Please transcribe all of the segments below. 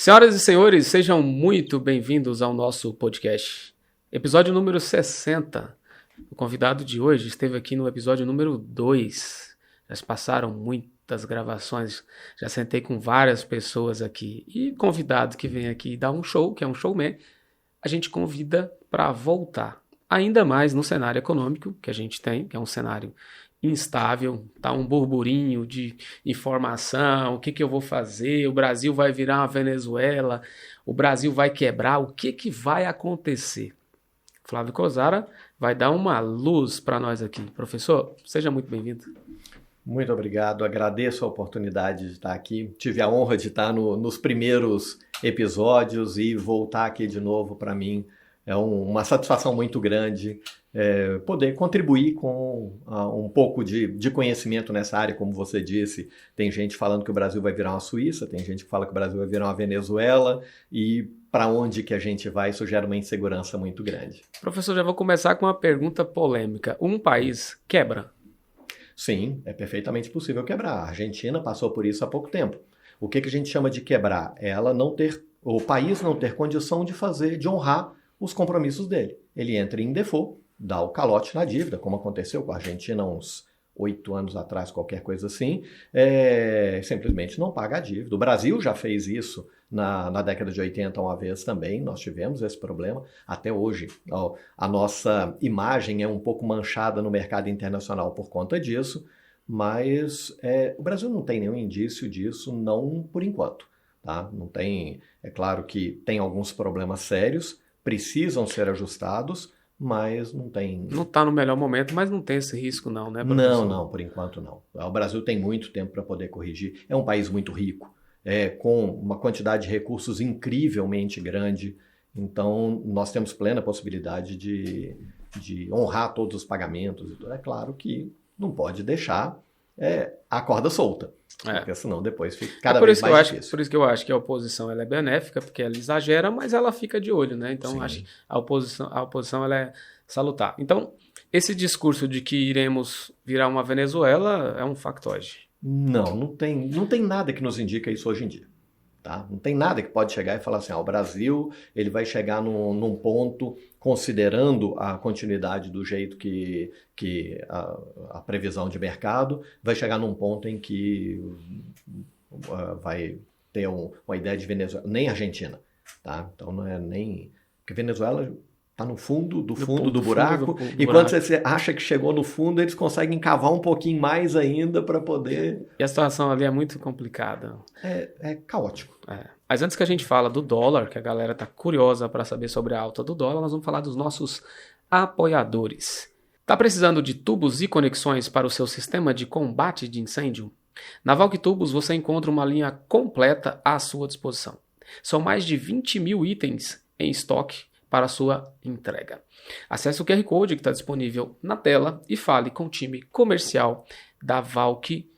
Senhoras e senhores, sejam muito bem-vindos ao nosso podcast. Episódio número 60. O convidado de hoje esteve aqui no episódio número 2. Já se passaram muitas gravações, já sentei com várias pessoas aqui. E convidado que vem aqui dar um show, que é um showman, a gente convida para voltar. Ainda mais no cenário econômico que a gente tem, que é um cenário instável, tá um burburinho de informação, o que eu vou fazer, o Brasil vai virar uma Venezuela, o Brasil vai quebrar, o que vai acontecer? Flávio Cozara vai dar uma luz para nós aqui. Professor, seja muito bem-vindo. Muito obrigado, agradeço a oportunidade de estar aqui, tive a honra de estar nos primeiros episódios e voltar aqui de novo para mim é uma satisfação muito grande poder contribuir com um pouco de conhecimento nessa área, como você disse. Tem gente falando que o Brasil vai virar uma Suíça, tem gente que fala que o Brasil vai virar uma Venezuela e para onde que a gente vai, isso gera uma insegurança muito grande. Professor, já vou começar com uma pergunta polêmica. Um país quebra? Sim, é perfeitamente possível quebrar. A Argentina passou por isso há pouco tempo. O que a gente chama de quebrar? É o país não ter condição de honrar os compromissos dele. Ele entra em default, dá o calote na dívida, como aconteceu com a Argentina uns 8 anos atrás, qualquer coisa assim, simplesmente não paga a dívida. O Brasil já fez isso na década de 80 uma vez também, nós tivemos esse problema. Até hoje, a nossa imagem é um pouco manchada no mercado internacional por conta disso, mas o Brasil não tem nenhum indício disso, não por enquanto. Tá? Não tem, é claro que tem alguns problemas sérios, precisam ser ajustados, mas não tem... Não está no melhor momento, mas não tem esse risco não, né, professor? Não, por enquanto não. O Brasil tem muito tempo para poder corrigir. É um país muito rico, com uma quantidade de recursos incrivelmente grande. Então, nós temos plena possibilidade de honrar todos os pagamentos. É claro que não pode deixar a corda solta. Porque senão depois fica cada vez mais difícil. Por isso que eu acho que a oposição ela é benéfica, porque ela exagera, mas ela fica de olho, né? Então, acho que a oposição ela é salutar. Então, esse discurso de que iremos virar uma Venezuela é um factoide. Não tem nada que nos indica isso hoje em dia. Tá? Não tem nada que pode chegar e falar assim, o Brasil ele vai chegar num ponto, considerando a continuidade do jeito que a previsão de mercado, vai chegar num ponto em que vai ter uma ideia de Venezuela, nem Argentina. Tá? Então não é nem... Porque Venezuela está no fundo do buraco, e quando você acha que chegou no fundo, eles conseguem cavar um pouquinho mais ainda para poder... E a situação ali é muito complicada. É caótico. Mas antes que a gente fala do dólar, que a galera tá curiosa para saber sobre a alta do dólar, nós vamos falar dos nossos apoiadores. Tá precisando de tubos e conexões para o seu sistema de combate de incêndio? Na Valk Tubos você encontra uma linha completa à sua disposição. São mais de 20 mil itens em estoque para a sua entrega. Acesse o QR Code que está disponível na tela e fale com o time comercial da Valk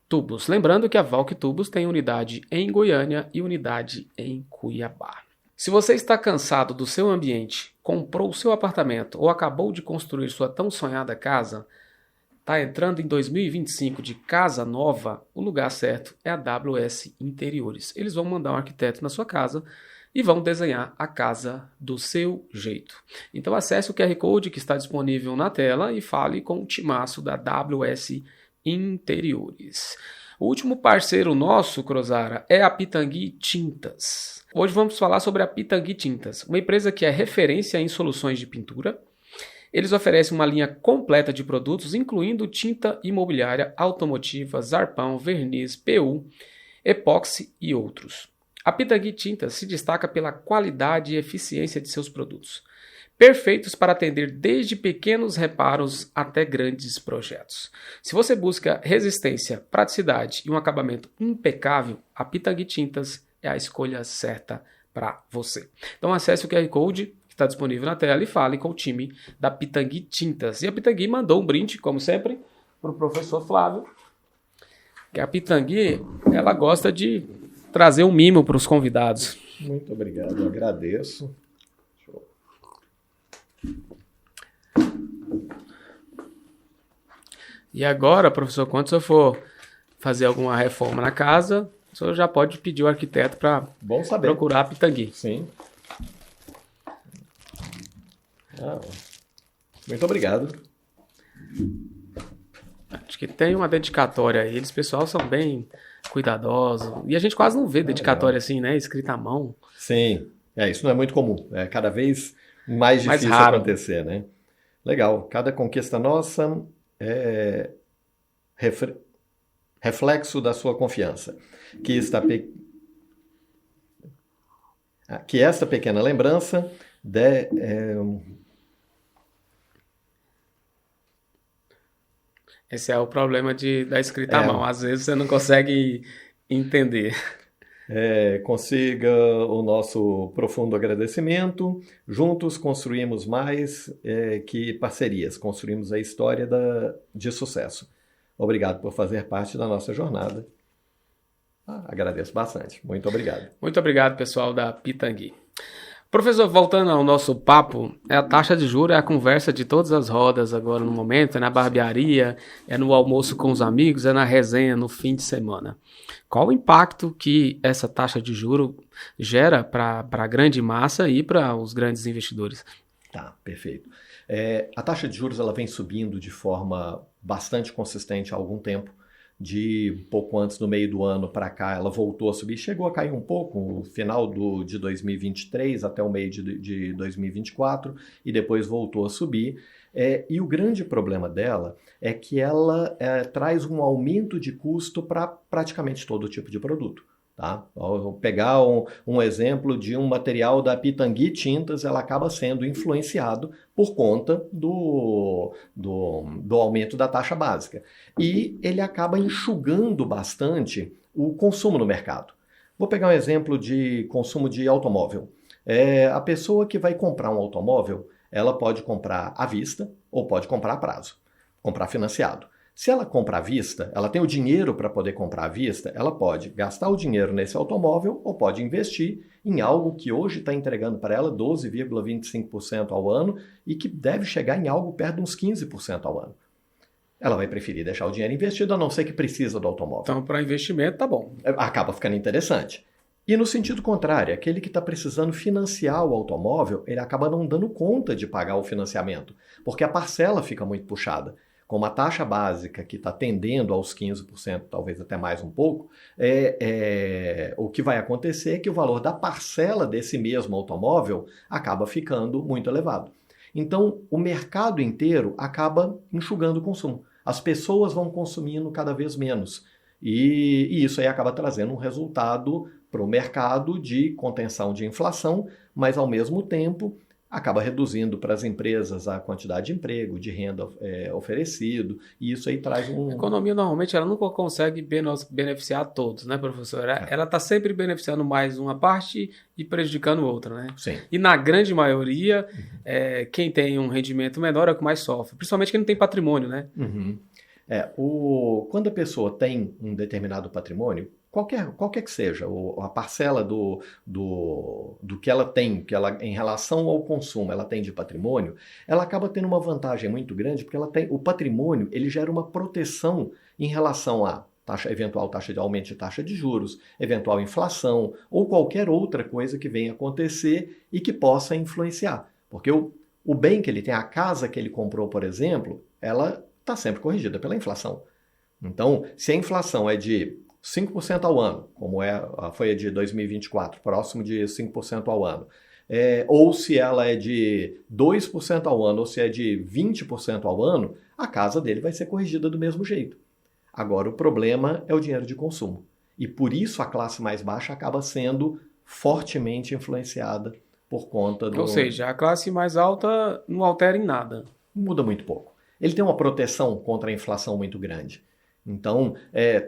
Tubos. Lembrando que a Valk Tubos tem unidade em Goiânia e unidade em Cuiabá. Se você está cansado do seu ambiente, comprou o seu apartamento ou acabou de construir sua tão sonhada casa, está entrando em 2025 de casa nova, o lugar certo é a WS Interiores. Eles vão mandar um arquiteto na sua casa e vão desenhar a casa do seu jeito. Então acesse o QR Code que está disponível na tela e fale com o timaço da WS Interiores. O último parceiro nosso, Cozara, é a Pitangui Tintas. Hoje vamos falar sobre a Pitangui Tintas, uma empresa que é referência em soluções de pintura. Eles oferecem uma linha completa de produtos, incluindo tinta imobiliária, automotiva, zarpão, verniz, PU, epóxi e outros. A Pitangui Tintas se destaca pela qualidade e eficiência de seus produtos, perfeitos para atender desde pequenos reparos até grandes projetos. Se você busca resistência, praticidade e um acabamento impecável, a Pitangui Tintas é a escolha certa para você. Então acesse o QR Code que está disponível na tela e fale com o time da Pitangui Tintas. E a Pitangui mandou um brinde, como sempre, para o professor Flávio, que a Pitangui ela gosta de trazer um mimo para os convidados. Muito obrigado, eu agradeço. E agora, professor, quando você for fazer alguma reforma na casa, o senhor já pode pedir o arquiteto para Bom saber. procurar a Pitangui. Sim. Muito obrigado. Acho que tem uma dedicatória aí. Eles, pessoal, são bem cuidadosos. E a gente quase não vê dedicatória assim, né? Escrita à mão. Sim. Isso não é muito comum. É cada vez mais difícil raro acontecer, né? Legal. Cada conquista nossa é reflexo da sua confiança. Que esta pequena lembrança Esse é o problema da escrita à mão. Às vezes você não consegue entender. Consiga o nosso profundo agradecimento. Juntos construímos mais que parcerias. Construímos a história de sucesso. Obrigado por fazer parte da nossa jornada. Agradeço bastante. Muito obrigado. Muito obrigado, pessoal da Pitangui. Professor, voltando ao nosso papo, a taxa de juros é a conversa de todas as rodas agora no momento, é na barbearia, é no almoço com os amigos, é na resenha no fim de semana. Qual o impacto que essa taxa de juros gera para a grande massa e para os grandes investidores? Tá, perfeito. A taxa de juros ela vem subindo de forma bastante consistente há algum tempo. De pouco antes do meio do ano para cá, ela voltou a subir, chegou a cair um pouco no final de 2023 até o meio de 2024 e depois voltou a subir. E o grande problema dela é que ela traz um aumento de custo para praticamente todo tipo de produto. Tá? Vou pegar um exemplo de um material da Pitangui Tintas, ela acaba sendo influenciado por conta do aumento da taxa básica. E ele acaba enxugando bastante o consumo no mercado. Vou pegar um exemplo de consumo de automóvel. A pessoa que vai comprar um automóvel, ela pode comprar à vista ou pode comprar a prazo, comprar financiado. Se ela compra à vista, ela tem o dinheiro para poder comprar à vista, ela pode gastar o dinheiro nesse automóvel ou pode investir em algo que hoje está entregando para ela 12,25% ao ano e que deve chegar em algo perto de uns 15% ao ano. Ela vai preferir deixar o dinheiro investido a não ser que precisa do automóvel. Então, para investimento, tá bom. Acaba ficando interessante. E no sentido contrário, aquele que está precisando financiar o automóvel, ele acaba não dando conta de pagar o financiamento, porque a parcela fica muito puxada. Com uma taxa básica que está tendendo aos 15%, talvez até mais um pouco, o que vai acontecer é que o valor da parcela desse mesmo automóvel acaba ficando muito elevado. Então, o mercado inteiro acaba enxugando o consumo. As pessoas vão consumindo cada vez menos. E isso aí acaba trazendo um resultado para o mercado de contenção de inflação, mas, ao mesmo tempo, acaba reduzindo para as empresas a quantidade de emprego, de renda oferecido, e isso aí traz A economia, normalmente, ela nunca consegue beneficiar todos, né, professor? Ela está sempre beneficiando mais uma parte e prejudicando outra, né? Sim. E na grande maioria, quem tem um rendimento menor é o que mais sofre, principalmente quem não tem patrimônio, né? Uhum. Quando a pessoa tem um determinado patrimônio, qualquer que seja, a parcela do que ela tem, em relação ao consumo, ela tem de patrimônio, ela acaba tendo uma vantagem muito grande, porque o patrimônio ele gera uma proteção em relação a eventual taxa de aumento de taxa de juros, eventual inflação ou qualquer outra coisa que venha acontecer e que possa influenciar. Porque o bem que ele tem, a casa que ele comprou, por exemplo, ela está sempre corrigida pela inflação. Então, se a inflação é de 5% ao ano, como foi a de 2024, próximo de 5% ao ano, ou se ela é de 2% ao ano, ou se é de 20% ao ano, a casa dele vai ser corrigida do mesmo jeito. Agora, o problema é o dinheiro de consumo. E por isso a classe mais baixa acaba sendo fortemente influenciada por conta do... Ou seja, a classe mais alta não altera em nada. Muda muito pouco. Ele tem uma proteção contra a inflação muito grande. Então,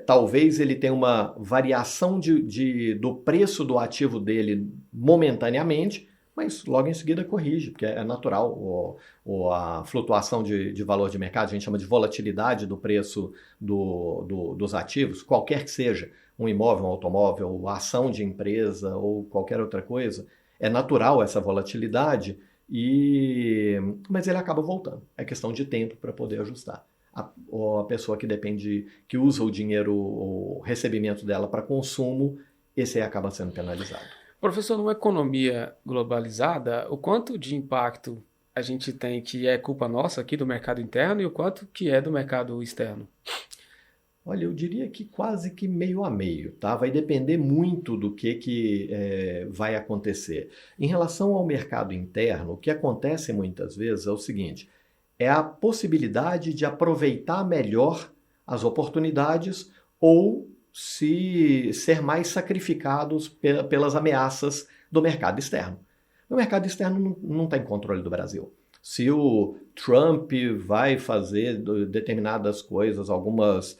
talvez ele tenha uma variação do preço do ativo dele momentaneamente, mas logo em seguida corrige, porque é natural. A flutuação de valor de mercado, a gente chama de volatilidade do preço dos ativos, qualquer que seja, um imóvel, um automóvel, a ação de empresa ou qualquer outra coisa, é natural essa volatilidade, mas ele acaba voltando. É questão de tempo para poder ajustar. ou a pessoa que depende, que usa o dinheiro, o recebimento dela para consumo, esse aí acaba sendo penalizado. Professor, numa economia globalizada, o quanto de impacto a gente tem que é culpa nossa aqui do mercado interno e o quanto que é do mercado externo? Olha, eu diria que quase que meio a meio, tá? Vai depender muito do que vai acontecer. Em relação ao mercado interno, o que acontece muitas vezes é o seguinte, é a possibilidade de aproveitar melhor as oportunidades ou se ser mais sacrificados pelas ameaças do mercado externo. O mercado externo não tem controle do Brasil. Se o Trump vai fazer determinadas coisas, algumas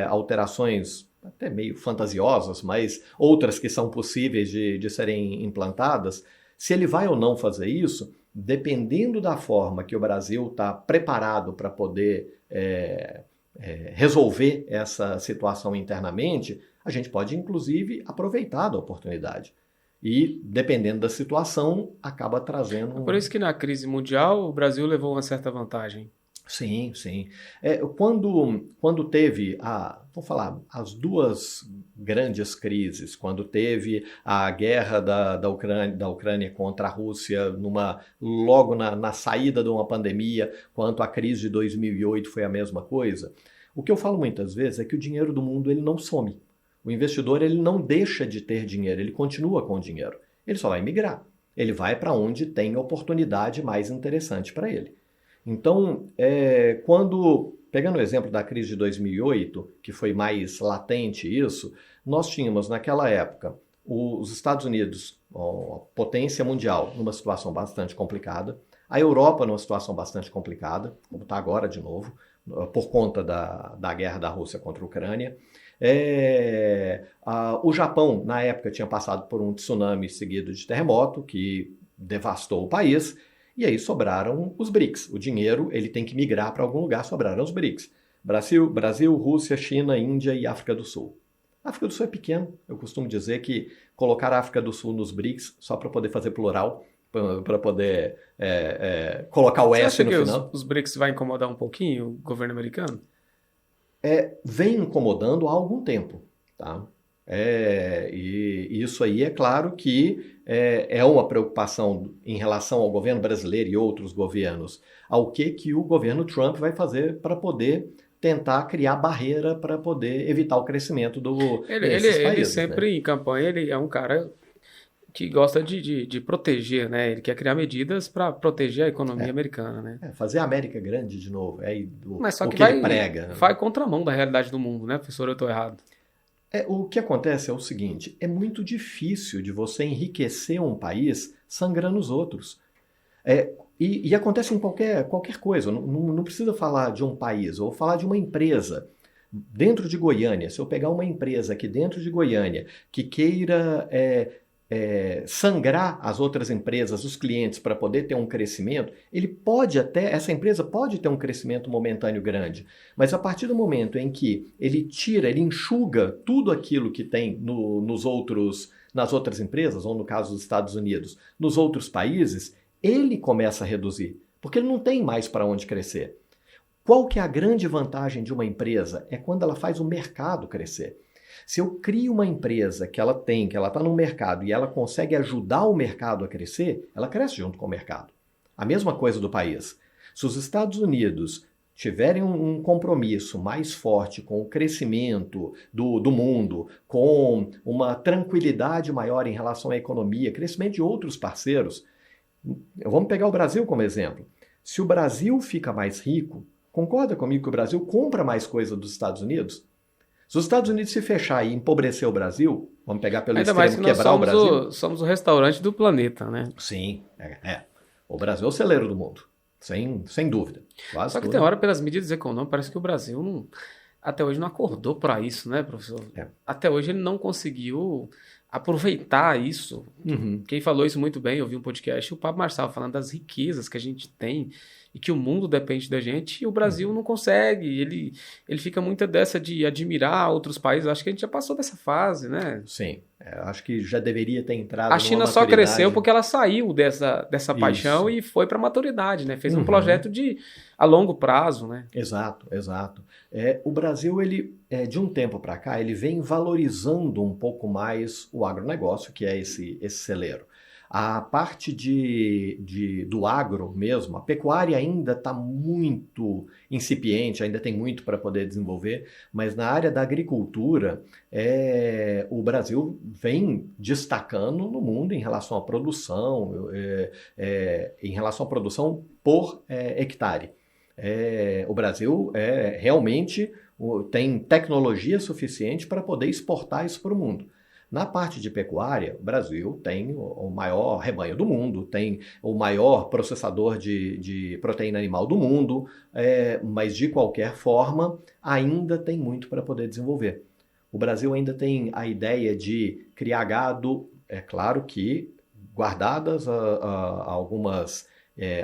alterações até meio fantasiosas, mas outras que são possíveis de serem implantadas, se ele vai ou não fazer isso, dependendo da forma que o Brasil está preparado para poder resolver essa situação internamente, a gente pode, inclusive, aproveitar da oportunidade. E, dependendo da situação, acaba trazendo... Por isso que na crise mundial o Brasil levou uma certa vantagem. Sim, sim. Quando teve as duas grandes crises, quando teve a guerra da Ucrânia contra a Rússia, logo na saída de uma pandemia, quanto a crise de 2008 foi a mesma coisa, o que eu falo muitas vezes é que o dinheiro do mundo ele não some. O investidor ele não deixa de ter dinheiro, ele continua com o dinheiro. Ele só vai migrar. Ele vai para onde tem oportunidade mais interessante para ele. Então, pegando o exemplo da crise de 2008, que foi mais latente isso, nós tínhamos naquela época os Estados Unidos, a potência mundial, numa situação bastante complicada, a Europa numa situação bastante complicada, como está agora de novo, por conta da guerra da Rússia contra a Ucrânia. O Japão, na época, tinha passado por um tsunami seguido de terremoto, que devastou o país, e aí sobraram os BRICS. O dinheiro ele tem que migrar para algum lugar, sobraram os BRICS. Brasil, Rússia, China, Índia e África do Sul. A África do Sul é pequeno. Eu costumo dizer que colocar a África do Sul nos BRICS, só para poder fazer plural, para poder colocar o S no final. Você acha que os BRICS vai incomodar um pouquinho o governo americano? Vem incomodando há algum tempo, tá? E isso aí é claro que é uma preocupação em relação ao governo brasileiro e outros governos, ao que o governo Trump vai fazer para poder tentar criar barreira para poder evitar o crescimento desses países. Ele sempre, né? Em campanha, ele é um cara que gosta de proteger, né? Ele quer criar medidas para proteger a economia americana, né? Fazer a América grande de novo, Mas só que ele prega. Vai contramão da realidade do mundo, né, professor? Eu estou errado. O que acontece é o seguinte, é muito difícil de você enriquecer um país sangrando os outros. E acontece em qualquer coisa, não precisa falar de um país, ou falar de uma empresa. Dentro de Goiânia, se eu pegar uma empresa aqui dentro de Goiânia que queira sangrar as outras empresas, os clientes, para poder ter um crescimento, essa empresa pode ter um crescimento momentâneo grande, mas a partir do momento em que ele enxuga tudo aquilo que tem nas outras empresas, ou no caso dos Estados Unidos, nos outros países, ele começa a reduzir, porque ele não tem mais para onde crescer. Qual que é a grande vantagem de uma empresa? É quando ela faz o mercado crescer. Se eu crio uma empresa que ela está no mercado e ela consegue ajudar o mercado a crescer, ela cresce junto com o mercado. A mesma coisa do país. Se os Estados Unidos tiverem um compromisso mais forte com o crescimento do mundo, com uma tranquilidade maior em relação à economia, crescimento de outros parceiros, vamos pegar o Brasil como exemplo. Se o Brasil fica mais rico, concorda comigo que o Brasil compra mais coisa dos Estados Unidos? Se os Estados Unidos se fechar e empobrecer o Brasil, vamos pegar pelo extremo, quebrar o Brasil... somos o restaurante do planeta, né? Sim, O Brasil é o celeiro do mundo, sem dúvida. Só que tem hora, pelas medidas econômicas, parece que o Brasil até hoje não acordou para isso, né, professor? Até hoje ele não conseguiu aproveitar isso. Uhum. Quem falou isso muito bem, eu vi um podcast, o Pablo Marçal, falando das riquezas que a gente tem e que o mundo depende da gente, e o Brasil não consegue. Ele fica muito dessa de admirar outros países. Acho que a gente já passou dessa fase, né? Sim. Acho que já deveria ter entrado A China numa só maturidade. cresceu porque ela saiu dessa paixão e foi para a maturidade, né? Fez um projeto a longo prazo, né? Exato, exato. O Brasil, ele, de um tempo para cá, ele vem valorizando um pouco mais o agronegócio, que é esse celeiro. A parte do agro mesmo, a pecuária ainda está muito incipiente, ainda tem muito para poder desenvolver, mas na área da agricultura, o Brasil vem destacando no mundo em relação à produção, em relação à produção por hectare. O Brasil realmente tem tecnologia suficiente para poder exportar isso para o mundo. Na parte de pecuária, o Brasil tem o maior rebanho do mundo, tem o maior processador de proteína animal do mundo, mas de qualquer forma ainda tem muito para poder desenvolver. O Brasil ainda tem a ideia de criar gado, é claro que guardadas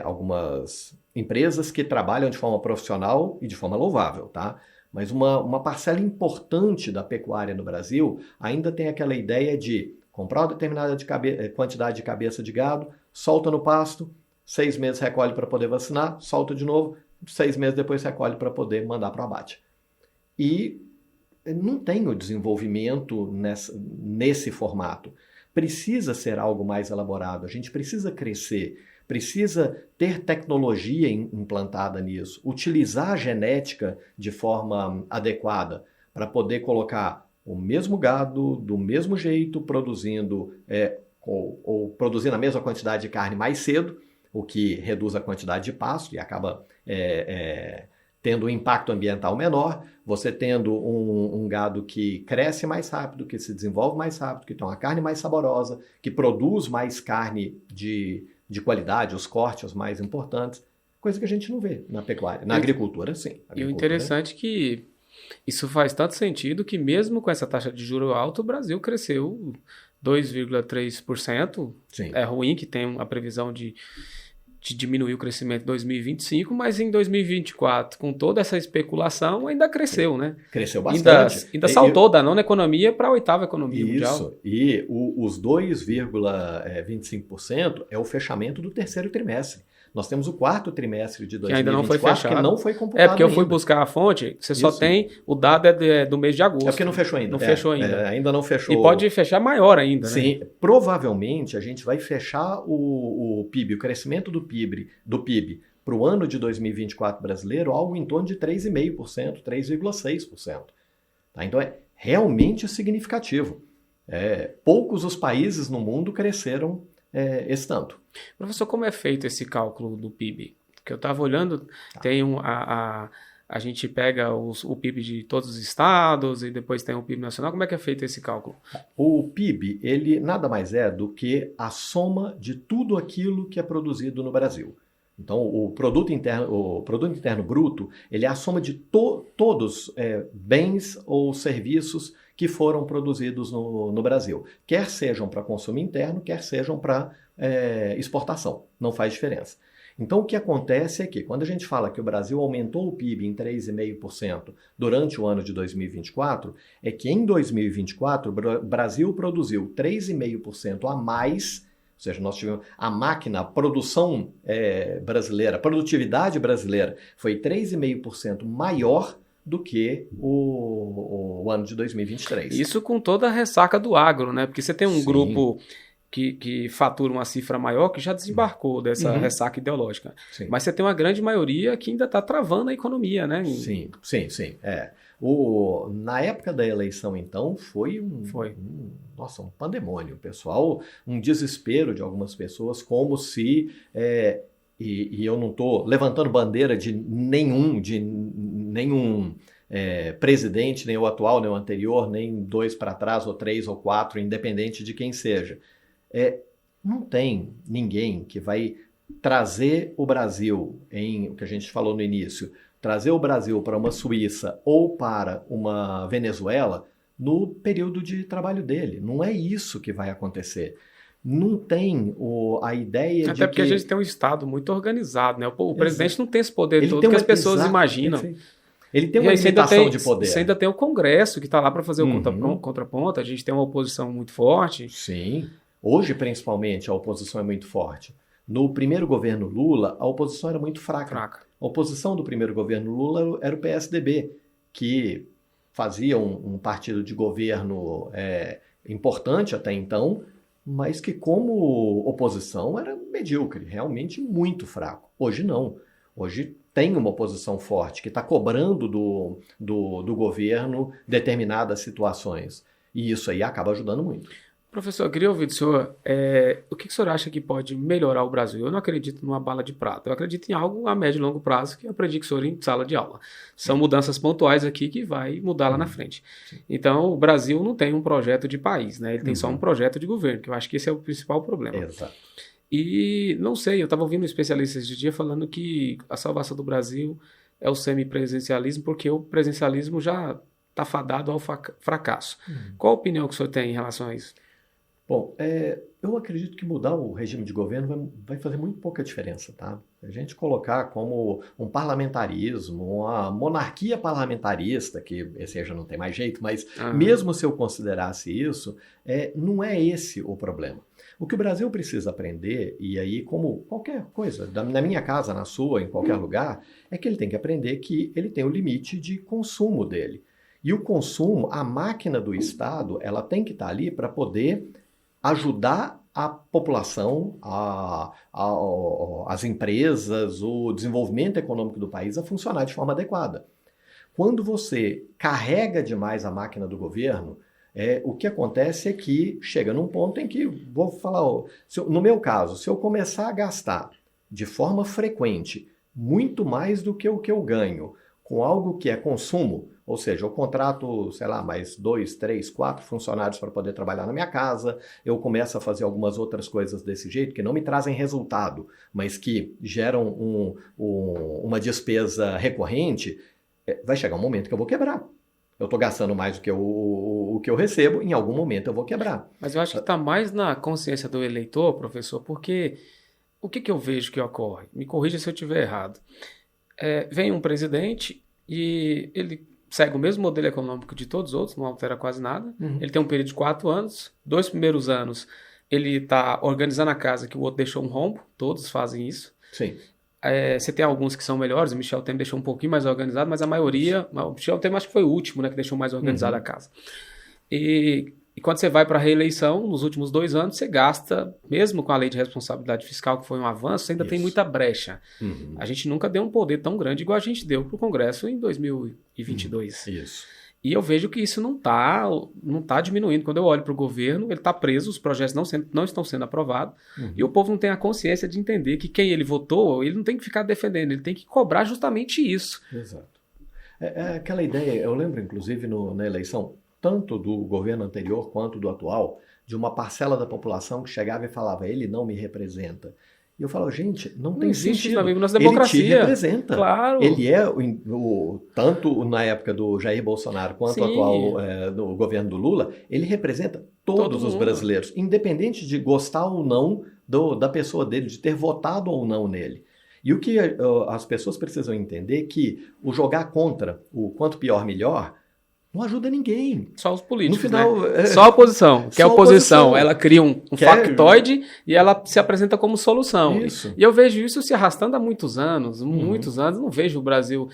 algumas empresas que trabalham de forma profissional e de forma louvável, tá? Mas uma parcela importante da pecuária no Brasil ainda tem aquela ideia de comprar uma determinada quantidade de cabeça de gado, solta no pasto, 6 meses recolhe para poder vacinar, solta de novo, 6 meses depois recolhe para poder mandar para o abate. E não tem o desenvolvimento nesse formato. Precisa ser algo mais elaborado, a gente precisa crescer, precisa ter tecnologia implantada nisso, utilizar a genética de forma adequada para poder colocar o mesmo gado do mesmo jeito, produzindo ou produzindo a mesma quantidade de carne mais cedo, o que reduz a quantidade de pasto e acaba tendo um impacto ambiental menor, você tendo um gado que cresce mais rápido, que se desenvolve mais rápido, que tem uma carne mais saborosa, que produz mais carne de qualidade, os cortes mais importantes, coisa que a gente não vê na pecuária. Na agricultura, sim. E o interessante é que isso faz tanto sentido que mesmo com essa taxa de juros alta, o Brasil cresceu 2,3%. Sim. É ruim que tem a previsão de diminuir o crescimento em 2025, mas em 2024, com toda essa especulação, ainda cresceu, né? Cresceu bastante. Ainda saltou da nona economia para a oitava economia mundial. Isso, e os 2,25% é o fechamento do terceiro trimestre. Nós temos o quarto trimestre de 2024 que ainda não foi fechado. Que não foi computado porque eu fui buscar a fonte, você só tem o dado do mês de agosto. É porque não fechou ainda. Não fechou ainda. Ainda não fechou. E pode fechar maior ainda, né? Sim, provavelmente a gente vai fechar o PIB, o crescimento do PIB para o ano de 2024 brasileiro, algo em torno de 3,5%, 3,6%. Tá? Então é realmente significativo. Poucos os países no mundo cresceram esse tanto. Professor, como é feito esse cálculo do PIB? Porque eu estava olhando, tem a gente pega o PIB de todos os estados e depois tem o PIB nacional. Como é que é feito esse cálculo? O PIB, ele nada mais é do que a soma de tudo aquilo que é produzido no Brasil. Então, o produto interno bruto, ele é a soma de todos bens ou serviços que foram produzidos no Brasil, quer sejam para consumo interno, quer sejam para exportação, não faz diferença. Então, o que acontece é que, quando a gente fala que o Brasil aumentou o PIB em 3,5% durante o ano de 2024, é que em 2024 o Brasil produziu 3,5% a mais. Ou seja, nós tivemos a máquina, a produção brasileira, a produtividade brasileira foi 3,5% maior do que o ano de 2023. Isso com toda a ressaca do agro, né? Porque você tem um grupo que fatura uma cifra maior que já desembarcou dessa ressaca ideológica. Sim. Mas você tem uma grande maioria que ainda está travando a economia, né? Sim. Na época da eleição, então, foi um pandemônio, pessoal, um desespero de algumas pessoas, como se, e eu não estou levantando bandeira de nenhum presidente, nem o atual, nem o anterior, nem 2 para trás, ou 3 ou 4, independente de quem seja. Não tem ninguém que vai trazer o Brasil, em o que a gente falou no início, trazer o Brasil para uma Suíça ou para uma Venezuela no período de trabalho dele. Não é isso que vai acontecer. Não tem a ideia Até porque a gente tem um Estado muito organizado, né? O presidente não tem esse poder todo que as pessoas imaginam. Ele tem uma limitação de poder. Você ainda tem o Congresso que está lá para fazer o Uhum. contraponto. A gente tem uma oposição muito forte. Sim. Hoje, principalmente, a oposição é muito forte. No primeiro governo Lula, a oposição era muito fraca. A oposição do primeiro governo Lula era o PSDB, que fazia um partido de governo importante até então, mas que como oposição era medíocre, realmente muito fraco. Hoje não. Hoje tem uma oposição forte que está cobrando do governo determinadas situações. E isso aí acaba ajudando muito. Professor, eu queria ouvir do senhor, o que o senhor acha que pode melhorar o Brasil? Eu não acredito numa bala de prata, eu acredito em algo a médio e longo prazo que eu aprendi com o senhor em sala de aula. São mudanças pontuais aqui que vai mudar lá na frente. Então, o Brasil não tem um projeto de país, né? Ele tem só um projeto de governo, que eu acho que esse é o principal problema. Exato. E não sei, eu estava ouvindo um especialista esse dia falando que a salvação do Brasil é o semipresencialismo, porque o presencialismo já está fadado ao fracasso. Qual a opinião que o senhor tem em relação a isso? Bom, eu acredito que mudar o regime de governo vai fazer muito pouca diferença, tá? A gente colocar como um parlamentarismo, uma monarquia parlamentarista, que esse aí já não tem mais jeito, mas mesmo se eu considerasse isso, não é esse o problema. O que o Brasil precisa aprender, e aí como qualquer coisa, na minha casa, na sua, em qualquer lugar, é que ele tem que aprender que ele tem o limite de consumo dele. E o consumo, a máquina do Estado, ela tem que estar ali para poder ajudar a população, as empresas, o desenvolvimento econômico do país a funcionar de forma adequada. Quando você carrega demais a máquina do governo, o que acontece é que chega num ponto em que, vou falar, no meu caso, se eu começar a gastar de forma frequente muito mais do que o que eu ganho com algo que é consumo, ou seja, eu contrato, sei lá, mais 2, 3, 4 funcionários para poder trabalhar na minha casa, eu começo a fazer algumas outras coisas desse jeito que não me trazem resultado, mas que geram uma despesa recorrente, vai chegar um momento que eu vou quebrar. Eu estou gastando mais do que o que eu recebo, em algum momento eu vou quebrar. Mas eu acho que está mais na consciência do eleitor, professor, porque o que eu vejo que ocorre? Me corrija se eu estiver errado. Vem um presidente e ele segue o mesmo modelo econômico de todos os outros, não altera quase nada. Ele tem um período de 4 anos. 2 primeiros anos ele está organizando a casa que o outro deixou um rombo. Todos fazem isso. Sim. Você tem alguns que são melhores. O Michel Temer deixou um pouquinho mais organizado, mas a maioria... O Michel Temer acho que foi o último, né, que deixou mais organizada a casa. E quando você vai para a reeleição, nos últimos 2 anos, você gasta, mesmo com a lei de responsabilidade fiscal, que foi um avanço, ainda tem muita brecha. A gente nunca deu um poder tão grande igual a gente deu para o Congresso em 2022. Isso. E eu vejo que isso não tá diminuindo. Quando eu olho para o governo, ele está preso, os projetos não estão sendo aprovados, e o povo não tem a consciência de entender que quem ele votou, ele não tem que ficar defendendo, ele tem que cobrar justamente isso. Exato. Aquela ideia, eu lembro inclusive na eleição, tanto do governo anterior quanto do atual, de uma parcela da população que chegava e falava, ele não me representa. E eu falo, gente, não tem sentido. Isso, nossa democracia. Ele te representa. Claro. Ele é, tanto na época do Jair Bolsonaro quanto o atual do governo do Lula, ele representa todos os brasileiros, independente de gostar ou não da pessoa dele, de ter votado ou não nele. E o que as pessoas precisam entender é que o jogar contra o quanto pior, melhor, não ajuda ninguém. Só os políticos, no final, né? Só a oposição. Que a oposição, ela cria um factoide e ela se apresenta como solução. Isso. E eu vejo isso se arrastando há muitos anos. Muitos anos. Não vejo o Brasil...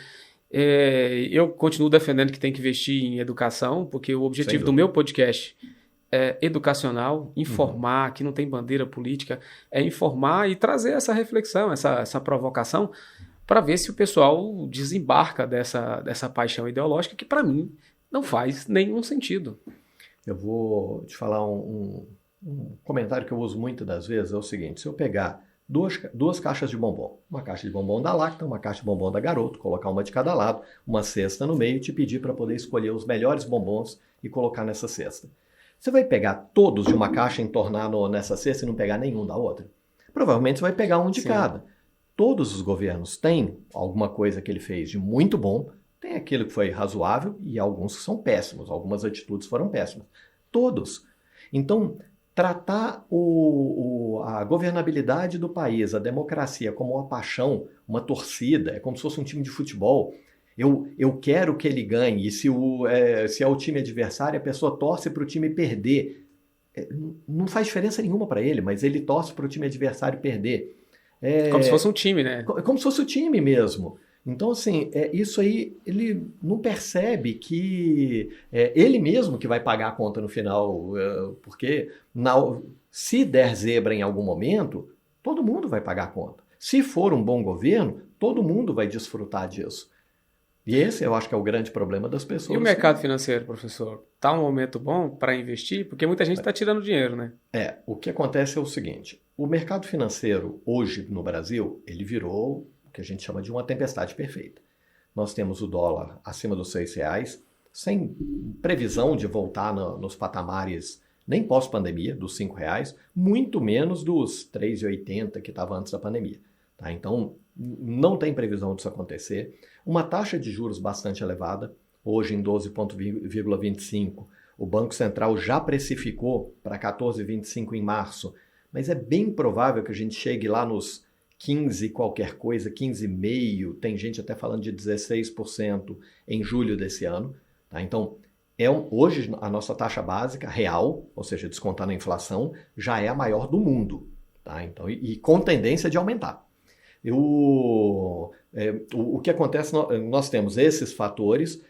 eu continuo defendendo que tem que investir em educação, porque o objetivo do meu podcast é educacional, informar, que não tem bandeira política, é informar e trazer essa reflexão, essa provocação, para ver se o pessoal desembarca dessa paixão ideológica que, para mim, não faz nenhum sentido. Eu vou te falar um comentário que eu uso muitas das vezes, é o seguinte, se eu pegar duas caixas de bombom, uma caixa de bombom da Lacta, uma caixa de bombom da Garoto, colocar uma de cada lado, uma cesta no meio e te pedir para poder escolher os melhores bombons e colocar nessa cesta. Você vai pegar todos de uma caixa e entornar nessa cesta e não pegar nenhum da outra? Provavelmente você vai pegar um de cada. Todos os governos têm alguma coisa que ele fez de muito bom, tem aquilo que foi razoável e alguns que são péssimos, algumas atitudes foram péssimas. Todos. Então, tratar a governabilidade do país, a democracia, como uma paixão, uma torcida, é como se fosse um time de futebol. Eu quero que ele ganhe. E se é o time adversário, a pessoa torce para o time perder. Não faz diferença nenhuma para ele, mas ele torce para o time adversário perder. Como se fosse um time, né? Como se fosse o time mesmo. Então, assim, isso aí, ele não percebe que ele mesmo que vai pagar a conta no final, porque se der zebra em algum momento, todo mundo vai pagar a conta. Se for um bom governo, todo mundo vai desfrutar disso. E esse eu acho que é o grande problema das pessoas. E o mercado financeiro, professor? Está um momento bom para investir? Porque muita gente está tirando dinheiro, né? O que acontece é o seguinte, o mercado financeiro hoje no Brasil, ele virou o que a gente chama de uma tempestade perfeita. Nós temos o dólar acima dos R$6, sem previsão de voltar nos patamares nem pós-pandemia, dos R$5, muito menos dos 3,80 que estava antes da pandemia. Tá? Então, não tem previsão disso acontecer. Uma taxa de juros bastante elevada, hoje em 12,25%. O Banco Central já precificou para 14,25% em março, mas é bem provável que a gente chegue lá nos 15 qualquer coisa, 15,5%, tem gente até falando de 16% em julho desse ano. Tá? Então, hoje a nossa taxa básica real, ou seja, descontando a inflação, já é a maior do mundo. Tá? Então, e com tendência de aumentar. O que acontece, nós temos esses fatores,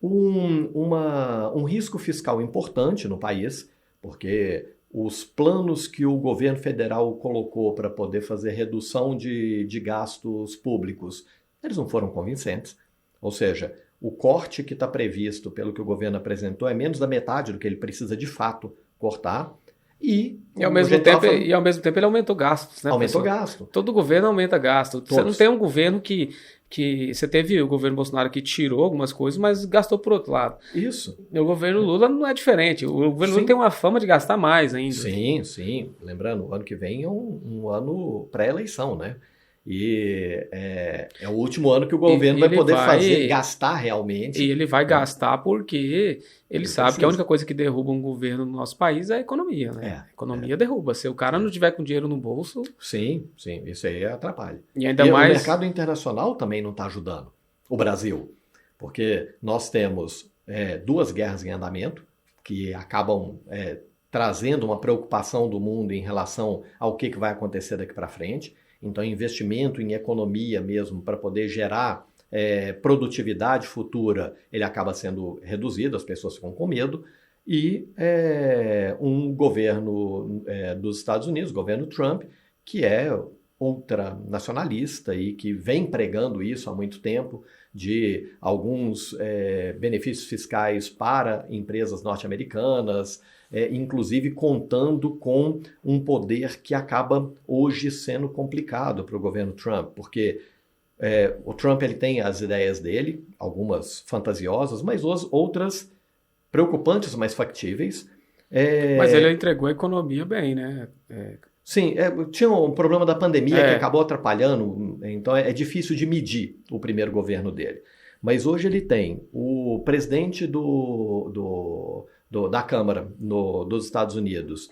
um risco fiscal importante no país, porque os planos que o governo federal colocou para poder fazer redução de gastos públicos, eles não foram convincentes. Ou seja, o corte que está previsto pelo que o governo apresentou é menos da metade do que ele precisa de fato cortar. E ao mesmo tempo ele aumentou gastos, né? Aumentou gasto. Todo governo aumenta gasto. Todos. Você não tem um governo que você teve o governo Bolsonaro que tirou algumas coisas, mas gastou por outro lado. Isso. O governo Lula não é diferente. O governo Lula tem uma fama de gastar mais ainda. Sim. Lembrando, o ano que vem é um ano pré-eleição, né? E é o último ano que o governo vai poder gastar realmente. E ele vai gastar porque ele sabe que a única coisa que derruba um governo no nosso país é a economia, né? A economia derruba. Se o cara não tiver com dinheiro no bolso... Sim, isso aí atrapalha. E ainda mais... o mercado internacional também não está ajudando o Brasil, porque nós temos 2 guerras em andamento que acabam trazendo uma preocupação do mundo em relação ao que vai acontecer daqui para frente. Então, investimento em economia mesmo para poder gerar produtividade futura, ele acaba sendo reduzido, as pessoas ficam com medo. E um governo dos Estados Unidos, o governo Trump, que é ultranacionalista e que vem pregando isso há muito tempo, de alguns benefícios fiscais para empresas norte-americanas, inclusive contando com um poder que acaba hoje sendo complicado para o governo Trump, porque o Trump ele tem as ideias dele, algumas fantasiosas, mas outras preocupantes, mas factíveis. Mas ele entregou a economia bem, né? Sim, tinha um problema da pandemia que acabou atrapalhando, então é difícil de medir o primeiro governo dele. Mas hoje ele tem o presidente da Câmara dos Estados Unidos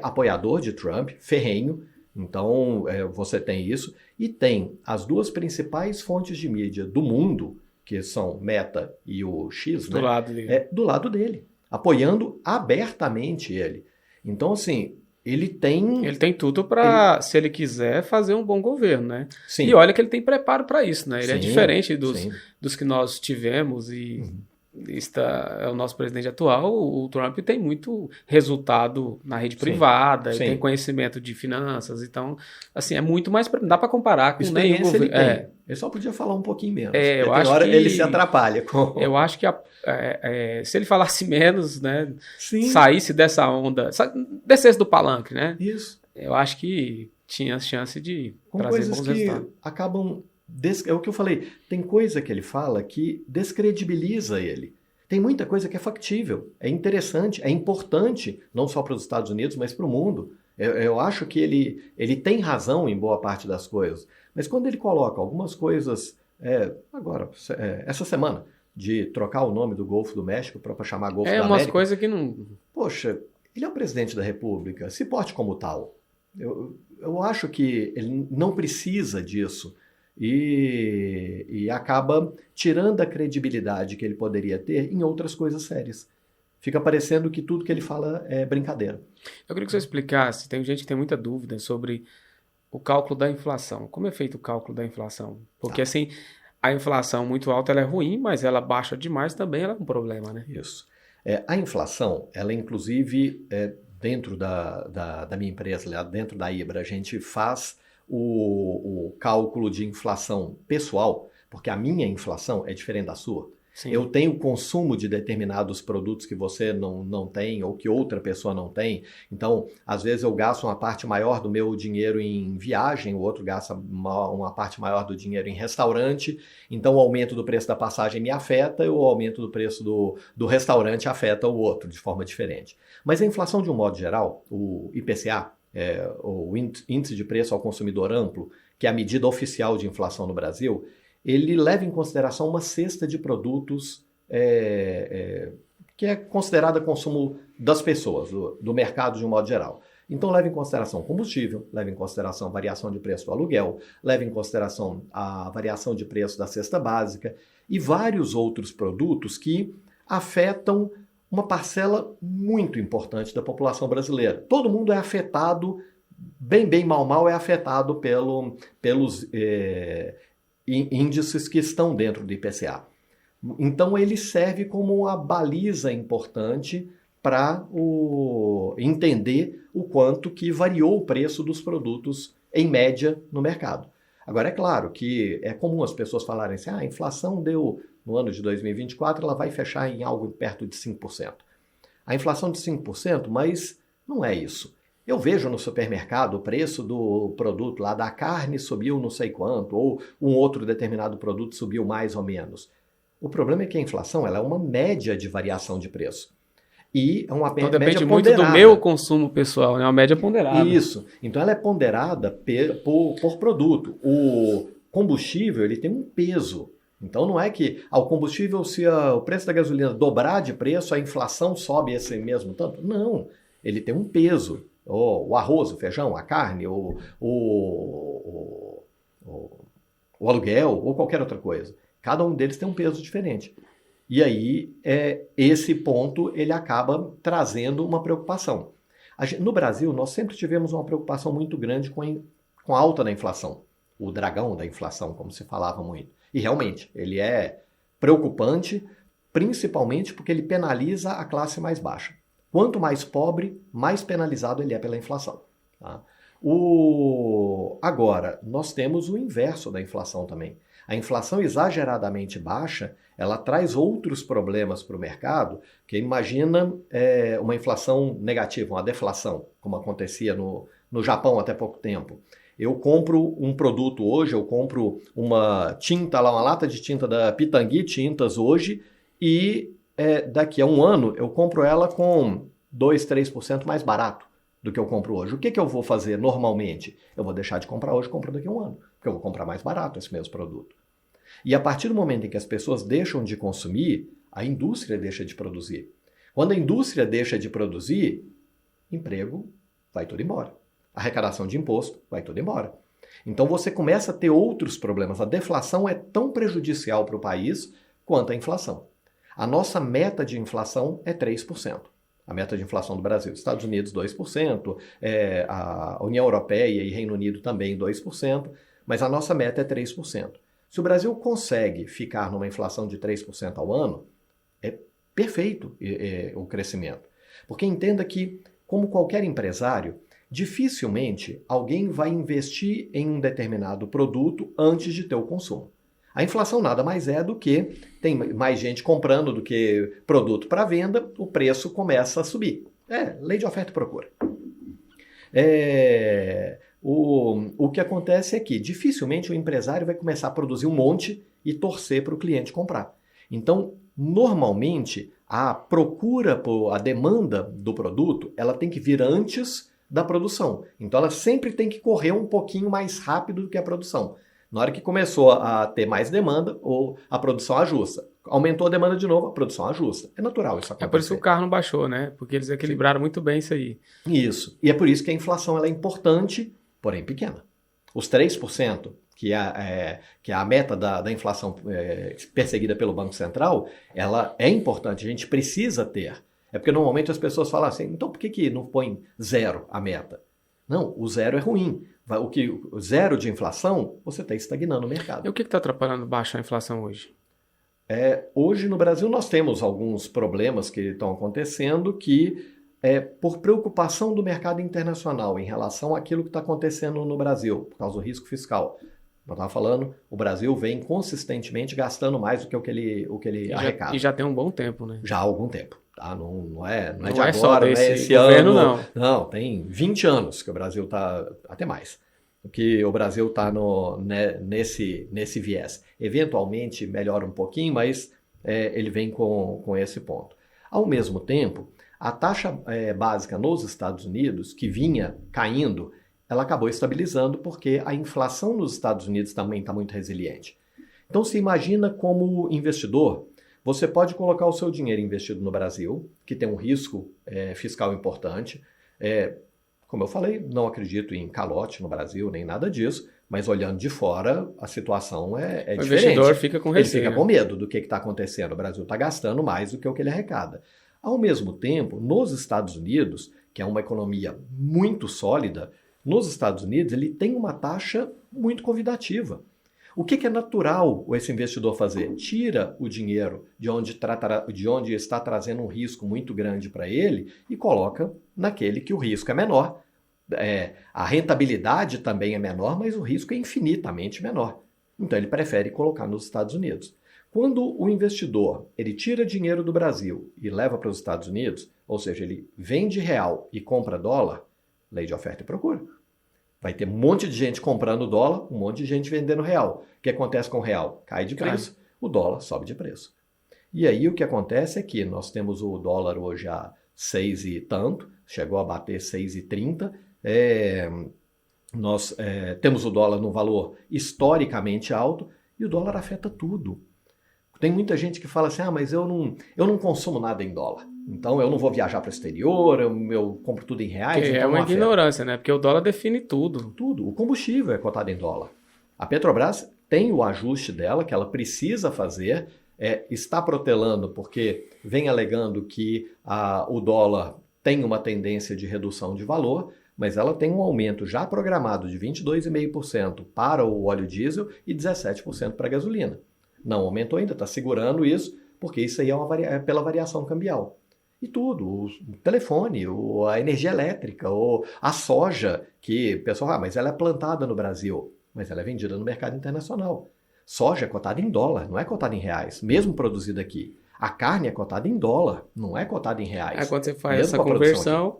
apoiador de Trump, ferrenho, então você tem isso, e tem as 2 principais fontes de mídia do mundo, que são Meta e o X, do lado dele. Do lado dele, apoiando abertamente ele. Então, assim, ele tem tudo para, se ele quiser, fazer um bom governo, né? Sim. E olha que ele tem preparo para isso, né? Ele é diferente sim. dos que nós tivemos e é o nosso presidente atual. O Trump tem muito resultado na rede privada, ele tem conhecimento de finanças, então, assim, é muito mais... Dá para comparar com nenhum governo. Ele só podia falar um pouquinho menos. Eu acho que ele se atrapalha. Eu acho que se ele falasse menos, né? Sim. Saísse dessa onda, descesse do palanque, né? Isso. Eu acho que tinha chance de com trazer coisas bons que resultados. Acabam... É o que eu falei. Tem coisa que ele fala que descredibiliza ele. Tem muita coisa que é factível, é interessante, é importante, não só para os Estados Unidos, mas para o mundo. Eu acho que ele tem razão em boa parte das coisas. Mas quando ele coloca algumas coisas, essa semana, de trocar o nome do Golfo do México para chamar Golfo da América... umas coisas que não... Poxa, ele é o presidente da República, se porte como tal. Eu acho que ele não precisa disso. e acaba tirando a credibilidade que ele poderia ter em outras coisas sérias. Fica parecendo que tudo que ele fala é brincadeira. Eu queria que você explicasse, tem gente que tem muita dúvida sobre o cálculo da inflação. Como é feito o cálculo da inflação? Porque assim, a inflação muito alta ela é ruim, mas ela baixa demais também ela é um problema, né? Isso. A inflação, ela inclusive, dentro da minha empresa, dentro da Ibra, a gente faz o cálculo de inflação pessoal, porque a minha inflação é diferente da sua. Sim. Eu tenho consumo de determinados produtos que você não tem ou que outra pessoa não tem. Então, às vezes eu gasto uma parte maior do meu dinheiro em viagem, o outro gasta uma parte maior do dinheiro em restaurante. Então, o aumento do preço da passagem me afeta e o aumento do preço do restaurante afeta o outro de forma diferente. Mas a inflação, de um modo geral, o IPCA, o Índice de Preço ao Consumidor Amplo, que é a medida oficial de inflação no Brasil, ele leva em consideração uma cesta de produtos que é considerada consumo das pessoas, do mercado de um modo geral. Então leva em consideração combustível, leva em consideração a variação de preço do aluguel, leva em consideração a variação de preço da cesta básica e vários outros produtos que afetam uma parcela muito importante da população brasileira. Todo mundo é afetado, bem, mal é afetado pelos índices que estão dentro do IPCA. Então ele serve como uma baliza importante para entender o quanto que variou o preço dos produtos em média no mercado. Agora é claro que é comum as pessoas falarem assim, a inflação deu, no ano de 2024, ela vai fechar em algo perto de 5%. A inflação de 5%, mas não é isso. Eu vejo no supermercado o preço do produto lá da carne subiu não sei quanto, ou um outro determinado produto subiu mais ou menos. O problema é que a inflação ela é uma média de variação de preço. E é uma então média depende muito ponderada. do meu consumo pessoal, né? Uma média ponderada. Isso. Então ela é ponderada por produto. O combustível ele tem um peso. Então não é que o combustível, se o preço da gasolina dobrar de preço, a inflação sobe esse mesmo tanto. Não. Ele tem um peso. O arroz, o feijão, a carne, o aluguel ou qualquer outra coisa. Cada um deles tem um peso diferente. E aí, esse ponto ele acaba trazendo uma preocupação. No Brasil, nós sempre tivemos uma preocupação muito grande com a alta da inflação. O dragão da inflação, como se falava muito. E realmente, ele é preocupante, principalmente porque ele penaliza a classe mais baixa. Quanto mais pobre, mais penalizado ele é pela inflação. Tá? Agora, nós temos o inverso da inflação também. A inflação exageradamente baixa, ela traz outros problemas para o mercado, que imagina uma inflação negativa, uma deflação, como acontecia no Japão até pouco tempo. Eu compro um produto hoje, eu compro uma tinta, uma lata de tinta da Pitangui Tintas hoje, e daqui a um ano eu compro ela com 2, 3% mais barato do que eu compro hoje. O que eu vou fazer normalmente? Eu vou deixar de comprar hoje e compro daqui a um ano, porque eu vou comprar mais barato esse mesmo produto. E a partir do momento em que as pessoas deixam de consumir, a indústria deixa de produzir. Quando a indústria deixa de produzir, emprego vai tudo embora. Arrecadação de imposto vai tudo embora. Então você começa a ter outros problemas. A deflação é tão prejudicial para o país quanto a inflação. A nossa meta de inflação é 3%. A meta de inflação do Brasil, Estados Unidos 2%, a União Europeia e Reino Unido também 2%, mas a nossa meta é 3%. Se o Brasil consegue ficar numa inflação de 3% ao ano, é perfeito o crescimento. Porque entenda que, como qualquer empresário, dificilmente alguém vai investir em um determinado produto antes de ter o consumo. A inflação nada mais é do que tem mais gente comprando do que produto para venda, o preço começa a subir. Lei de oferta e procura. O que acontece é que dificilmente o empresário vai começar a produzir um monte e torcer para o cliente comprar. Então, normalmente, a procura, a demanda do produto, ela tem que vir antes da produção. Então, ela sempre tem que correr um pouquinho mais rápido do que a produção. Na hora que começou a ter mais demanda, a produção ajusta. Aumentou a demanda de novo, a produção ajusta. É natural isso acontecer. É por isso que o carro não baixou, né? Porque eles equilibraram muito bem isso aí. Isso. E é por isso que a inflação ela é importante, porém pequena. Os 3% que é a meta da inflação perseguida pelo Banco Central, ela é importante, a gente precisa ter. É porque normalmente as pessoas falam assim, então por que não põe zero a meta? Não, o zero é ruim. O zero de inflação, você está estagnando o mercado. E o que está atrapalhando baixar a inflação hoje? Hoje no Brasil nós temos alguns problemas que estão acontecendo que por preocupação do mercado internacional em relação àquilo que está acontecendo no Brasil, por causa do risco fiscal. Eu estava falando, o Brasil vem consistentemente gastando mais do que o que ele arrecada. E já tem um bom tempo, né? Já há algum tempo. Tá? Não é de agora, só desse não é esse governo, ano. não. Não, tem 20 anos que o Brasil está, até mais, que o Brasil está nesse viés. Eventualmente melhora um pouquinho, mas ele vem com esse ponto. Ao mesmo tempo, a taxa básica nos Estados Unidos, que vinha caindo, ela acabou estabilizando porque a inflação nos Estados Unidos também está muito resiliente. Então, se imagina como investidor, você pode colocar o seu dinheiro investido no Brasil, que tem um risco fiscal importante. Como eu falei, não acredito em calote no Brasil, nem nada disso, mas olhando de fora, a situação é diferente. O investidor fica com receio. Ele fica com medo do que está acontecendo. O Brasil está gastando mais do que o que ele arrecada. Ao mesmo tempo, nos Estados Unidos, que é uma economia muito sólida, nos Estados Unidos ele tem uma taxa muito convidativa. O que é natural esse investidor fazer? Tira o dinheiro de onde está trazendo um risco muito grande para ele e coloca naquele que o risco é menor. A rentabilidade também é menor, mas o risco é infinitamente menor. Então ele prefere colocar nos Estados Unidos. Quando o investidor ele tira dinheiro do Brasil e leva para os Estados Unidos, ou seja, ele vende real e compra dólar, lei de oferta e procura. Vai ter um monte de gente comprando dólar, um monte de gente vendendo real. O que acontece com o real? Cai de preço, o dólar sobe de preço. E aí o que acontece é que nós temos o dólar hoje a 6 e tanto, chegou a bater 6,30. Nós temos o dólar num valor historicamente alto e o dólar afeta tudo. Tem muita gente que fala assim, mas eu não consumo nada em dólar. Então eu não vou viajar para o exterior, eu compro tudo em reais. Então é uma ignorância, né? Porque o dólar define tudo. Tudo. O combustível é cotado em dólar. A Petrobras tem o ajuste dela, que ela precisa fazer, está protelando porque vem alegando que o dólar tem uma tendência de redução de valor, mas ela tem um aumento já programado de 22,5% para o óleo diesel e 17% para a gasolina. Não aumentou ainda, está segurando isso, porque isso aí é pela variação cambial. E tudo, o telefone, a energia elétrica, a soja, que o pessoal, mas ela é plantada no Brasil, mas ela é vendida no mercado internacional. Soja é cotada em dólar, não é cotada em reais, mesmo produzida aqui. A carne é cotada em dólar, não é cotada em reais. Aí quando você faz essa conversão...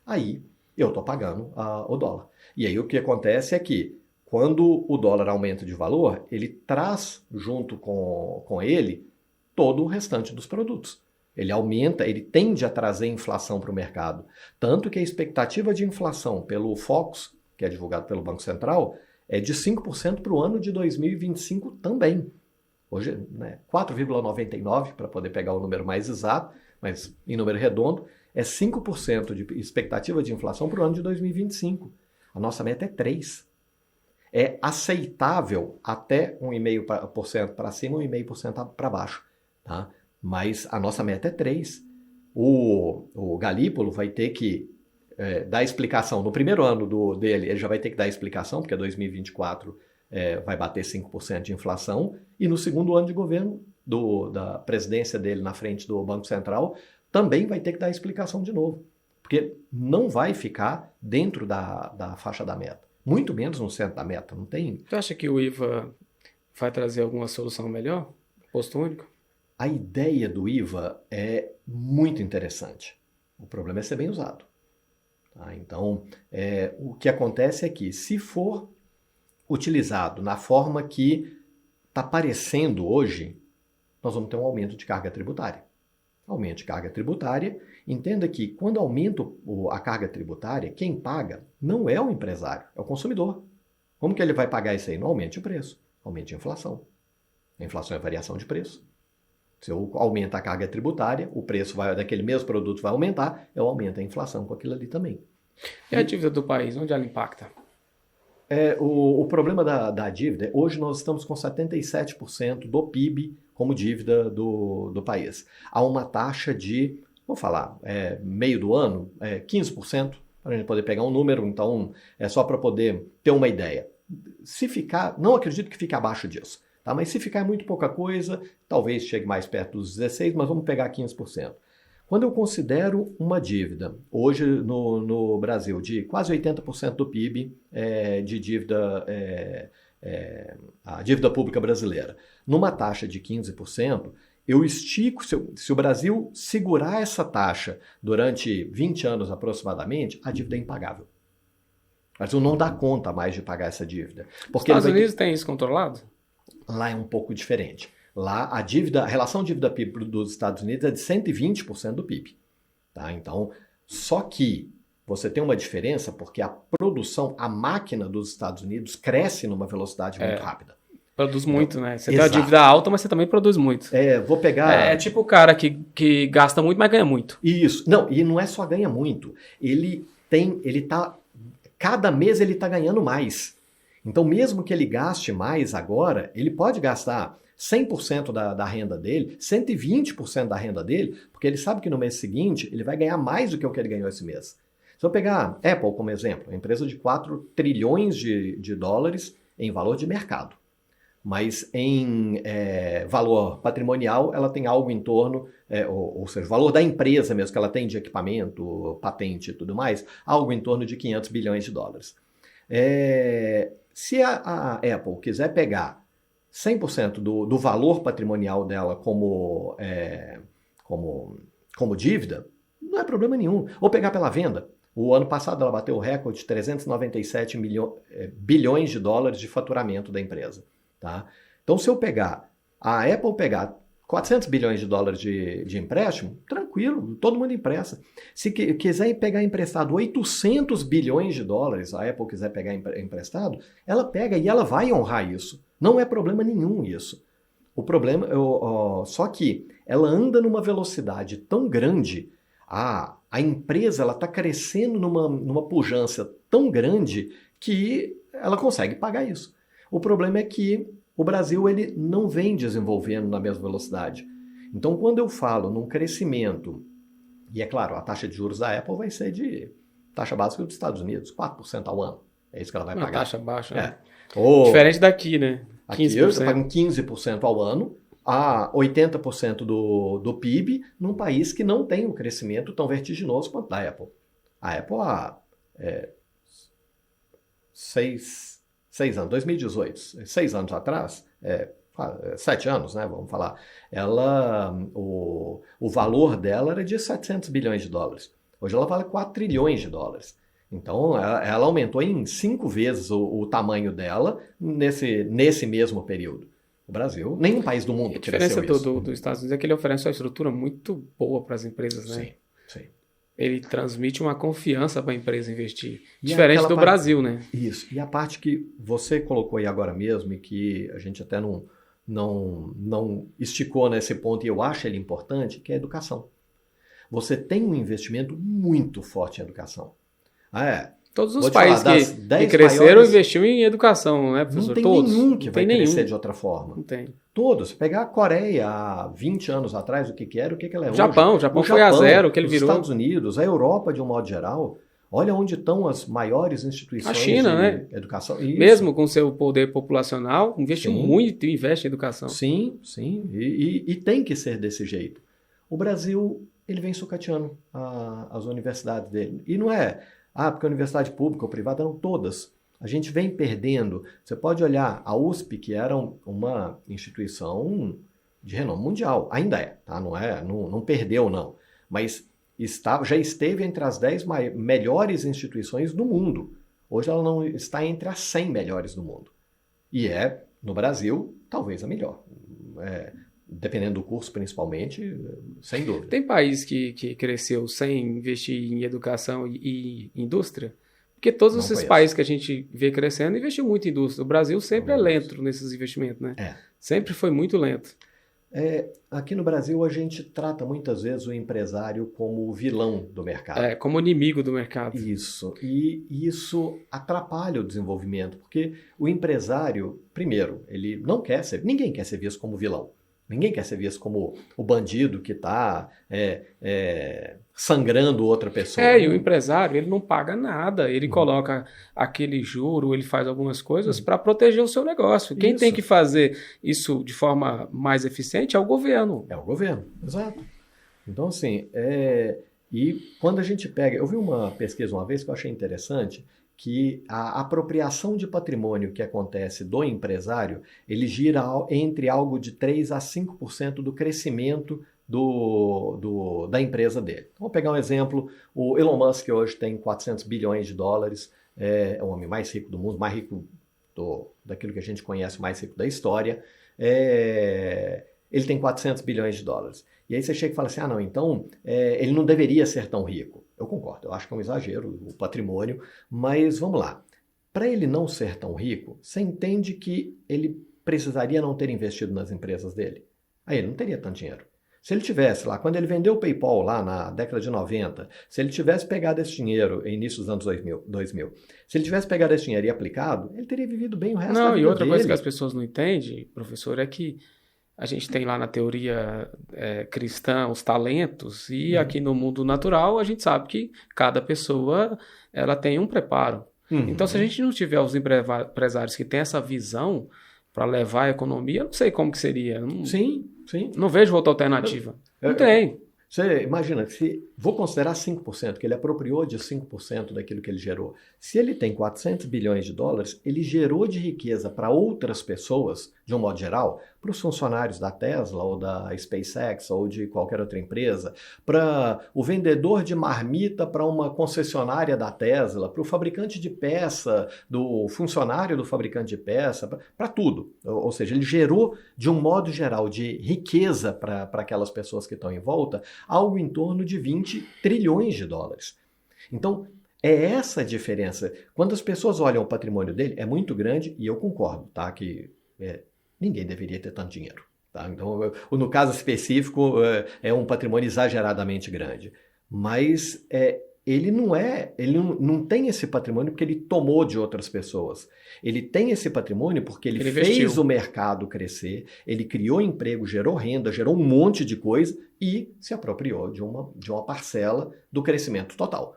Aí eu estou pagando o dólar. E aí o que acontece é que quando o dólar aumenta de valor, ele traz junto com ele todo o restante dos produtos. Ele aumenta, ele tende a trazer inflação para o mercado. Tanto que a expectativa de inflação pelo Focus, que é divulgado pelo Banco Central, é de 5% para o ano de 2025 também. Hoje, 4,99% para poder pegar o número mais exato, mas em número redondo, é 5% de expectativa de inflação para o ano de 2025. A nossa meta é 3%. É aceitável até 1,5% para cima, 1,5% para baixo. Tá? Mas a nossa meta é 3%. O Galípolo vai ter que dar explicação. No primeiro ano dele, ele já vai ter que dar explicação, porque 2024 vai bater 5% de inflação. E no segundo ano de governo, da presidência dele na frente do Banco Central, também vai ter que dar explicação de novo. Porque não vai ficar dentro da faixa da meta. Muito menos no centro da meta, não tem... Você acha que o IVA vai trazer alguma solução melhor? Posto único? A ideia do IVA é muito interessante. O problema é ser bem usado. Tá? Então, o que acontece é que, se for utilizado na forma que está aparecendo hoje, nós vamos ter um aumento de carga tributária. Aumento de carga tributária, entenda que quando aumenta a carga tributária, quem paga não é o empresário, é o consumidor. Como que ele vai pagar isso aí? Não aumente o preço, aumente a inflação. A inflação é variação de preço. Se eu aumento a carga tributária, o preço daquele mesmo produto vai aumentar, eu aumento a inflação com aquilo ali também. E a dívida do país, onde ela impacta? O problema da dívida, hoje nós estamos com 77% do PIB como dívida do país. Há uma taxa de, vou falar, meio do ano, 15%, para a gente poder pegar um número, então é só para poder ter uma ideia. Se ficar, não acredito que fique abaixo disso, tá? Mas se ficar muito pouca coisa, talvez chegue mais perto dos 16%, mas vamos pegar 15%. Quando eu considero uma dívida, hoje no Brasil, de quase 80% do PIB de dívida, a dívida pública brasileira, numa taxa de 15%, eu estico, se o Brasil segurar essa taxa durante 20 anos aproximadamente, a dívida é impagável. O Brasil não dá conta mais de pagar essa dívida. Porque os Estados Unidos tem isso controlado? Lá é um pouco diferente. Lá a relação dívida-PIB dos Estados Unidos é de 120% do PIB. Tá? Então, só que você tem uma diferença porque a produção, a máquina dos Estados Unidos cresce numa velocidade muito rápida. Produz muito, né? Você tem uma dívida alta, mas você também produz muito. Vou pegar... É tipo o cara que gasta muito, mas ganha muito. Isso. Não, e não é só ganha muito. Cada mês ele está ganhando mais. Então, mesmo que ele gaste mais agora, ele pode gastar 100% da renda dele, 120% da renda dele, porque ele sabe que no mês seguinte ele vai ganhar mais do que o que ele ganhou esse mês. Se eu pegar a Apple como exemplo, uma empresa de 4 trilhões de dólares em valor de mercado, mas em valor patrimonial ela tem algo em torno, ou seja, o valor da empresa mesmo que ela tem de equipamento, patente e tudo mais, algo em torno de 500 bilhões de dólares. Se a Apple quiser pegar 100% do valor patrimonial dela como dívida, não é problema nenhum. Ou pegar pela venda. O ano passado ela bateu o recorde de 397 bilhões de dólares de faturamento da empresa. Tá? Então, se a Apple pegar 400 bilhões de dólares de empréstimo, tranquilo, todo mundo empresta. Se quiser pegar emprestado 800 bilhões de dólares, a Apple quiser pegar emprestado, ela pega e ela vai honrar isso. Não é problema nenhum isso. O problema só que ela anda numa velocidade tão grande, a empresa está crescendo numa pujança tão grande que ela consegue pagar isso. O problema é que o Brasil ele não vem desenvolvendo na mesma velocidade. Então, quando eu falo num crescimento, e é claro, a taxa de juros da Apple vai ser de taxa básica dos Estados Unidos, 4% ao ano. É isso que ela vai pagar. Uma taxa baixa, né? Diferente daqui, né? 15%. Aqui você paga 15% ao ano, a 80% do PIB, num país que não tem um crescimento tão vertiginoso quanto da Apple. A Apple há 6 anos, 2018, 6 anos atrás, 7 anos, né, vamos falar, o valor dela era de 700 bilhões de dólares. Hoje ela vale 4 trilhões de dólares. Então, ela aumentou em 5 vezes o tamanho dela nesse mesmo período. O Brasil, nenhum país do mundo cresceu isso. A diferença dos Estados Unidos é que ele oferece uma estrutura muito boa para as empresas, né? Sim. Ele transmite uma confiança para a empresa investir. Diferente do Brasil, né? Isso. E a parte que você colocou aí agora mesmo, e que a gente até não esticou nesse ponto, e eu acho ele importante, que é a educação. Você tem um investimento muito forte em educação. Todos os países que cresceram investiram em educação, né, professor? Não tem todos. Nenhum que vai crescer de outra forma. Não tem. Todos. Pegar a Coreia há 20 anos atrás, o que era, o que ela é hoje. O Japão foi a zero, o que ele virou. Os Estados Unidos, a Europa de um modo geral, olha onde estão as maiores instituições de educação. Isso. Mesmo com seu poder populacional, investiu muito e investe em educação. Sim. E tem que ser desse jeito. O Brasil, ele vem sucateando as universidades dele. E não é... porque a universidade pública ou privada eram todas. A gente vem perdendo. Você pode olhar a USP, que era uma instituição de renome mundial. Ainda é, tá? Não perdeu, não. Mas já esteve entre as 10 melhores instituições do mundo. Hoje ela não está entre as 100 melhores do mundo. E no Brasil, talvez a melhor. Dependendo do curso, principalmente, sem dúvida. Tem país que cresceu sem investir em educação e indústria? Porque todos esses países que a gente vê crescendo investiu muito em indústria. O Brasil sempre é lento nesses investimentos, né? Sempre foi muito lento. Aqui no Brasil a gente trata muitas vezes o empresário como o vilão do mercado. Como inimigo do mercado. Isso. E isso atrapalha o desenvolvimento, porque o empresário, primeiro, ele não quer ser, ninguém quer ser visto como vilão. Ninguém quer ser visto como o bandido que está sangrando outra pessoa. E o empresário, ele não paga nada, ele coloca aquele juro, ele faz algumas coisas para proteger o seu negócio. Quem tem que fazer isso de forma mais eficiente é o governo. É o governo, exato. Então, assim, e quando a gente pega... Eu vi uma pesquisa uma vez que eu achei interessante, que a apropriação de patrimônio que acontece do empresário, ele gira entre algo de 3 a 5% do crescimento da empresa dele. Então, vou pegar um exemplo, o Elon Musk hoje tem 400 bilhões de dólares, é o homem mais rico do mundo, mais rico daquilo que a gente conhece, mais rico da história, ele tem 400 bilhões de dólares. E aí você chega e fala assim, não, então ele não deveria ser tão rico. Eu concordo, eu acho que é um exagero o patrimônio, mas vamos lá. Para ele não ser tão rico, você entende que ele precisaria não ter investido nas empresas dele? Aí ele não teria tanto dinheiro. Se ele tivesse lá, quando ele vendeu o PayPal lá na década de 90, se ele tivesse pegado esse dinheiro em início dos anos 2000, se ele tivesse pegado esse dinheiro e aplicado, ele teria vivido bem o resto da vida dele. Não, e outra coisa que as pessoas não entendem, professor, é que a gente tem lá na teoria cristã os talentos e aqui no mundo natural a gente sabe que cada pessoa ela tem um preparo. Então se a gente não tiver os empresários que têm essa visão para levar a economia, eu não sei como que seria. Sim. Não vejo outra alternativa. Não tem. Você imagina, vou considerar 5%, que ele apropriou de 5% daquilo que ele gerou. Se ele tem 400 bilhões de dólares, ele gerou de riqueza para outras pessoas, de um modo geral, para os funcionários da Tesla ou da SpaceX ou de qualquer outra empresa, para o vendedor de marmita para uma concessionária da Tesla, para o fabricante de peça, do funcionário do fabricante de peça, para tudo. Ou seja, ele gerou, de um modo geral, de riqueza para aquelas pessoas que estão em volta, algo em torno de 20 trilhões de dólares. Então, é essa a diferença. Quando as pessoas olham o patrimônio dele, é muito grande, e eu concordo, tá? Que ninguém deveria ter tanto dinheiro. Tá? Então, no caso específico, é um patrimônio exageradamente grande. Mas ele não tem esse patrimônio porque ele tomou de outras pessoas. Ele tem esse patrimônio porque ele fez o mercado crescer, ele criou emprego, gerou renda, gerou um monte de coisa e se apropriou de uma parcela do crescimento total.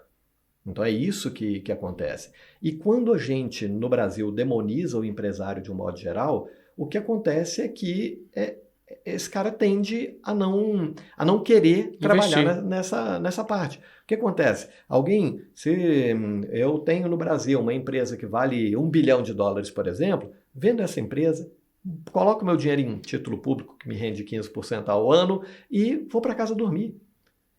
Então é isso que acontece. E quando a gente, no Brasil, demoniza o empresário de um modo geral, o que acontece é que esse cara tende a não querer trabalhar nessa parte. O que acontece? Se eu tenho no Brasil uma empresa que vale $1 bilhão, por exemplo, vendo essa empresa, coloco meu dinheiro em título público, que me rende 15% ao ano, e vou para casa dormir.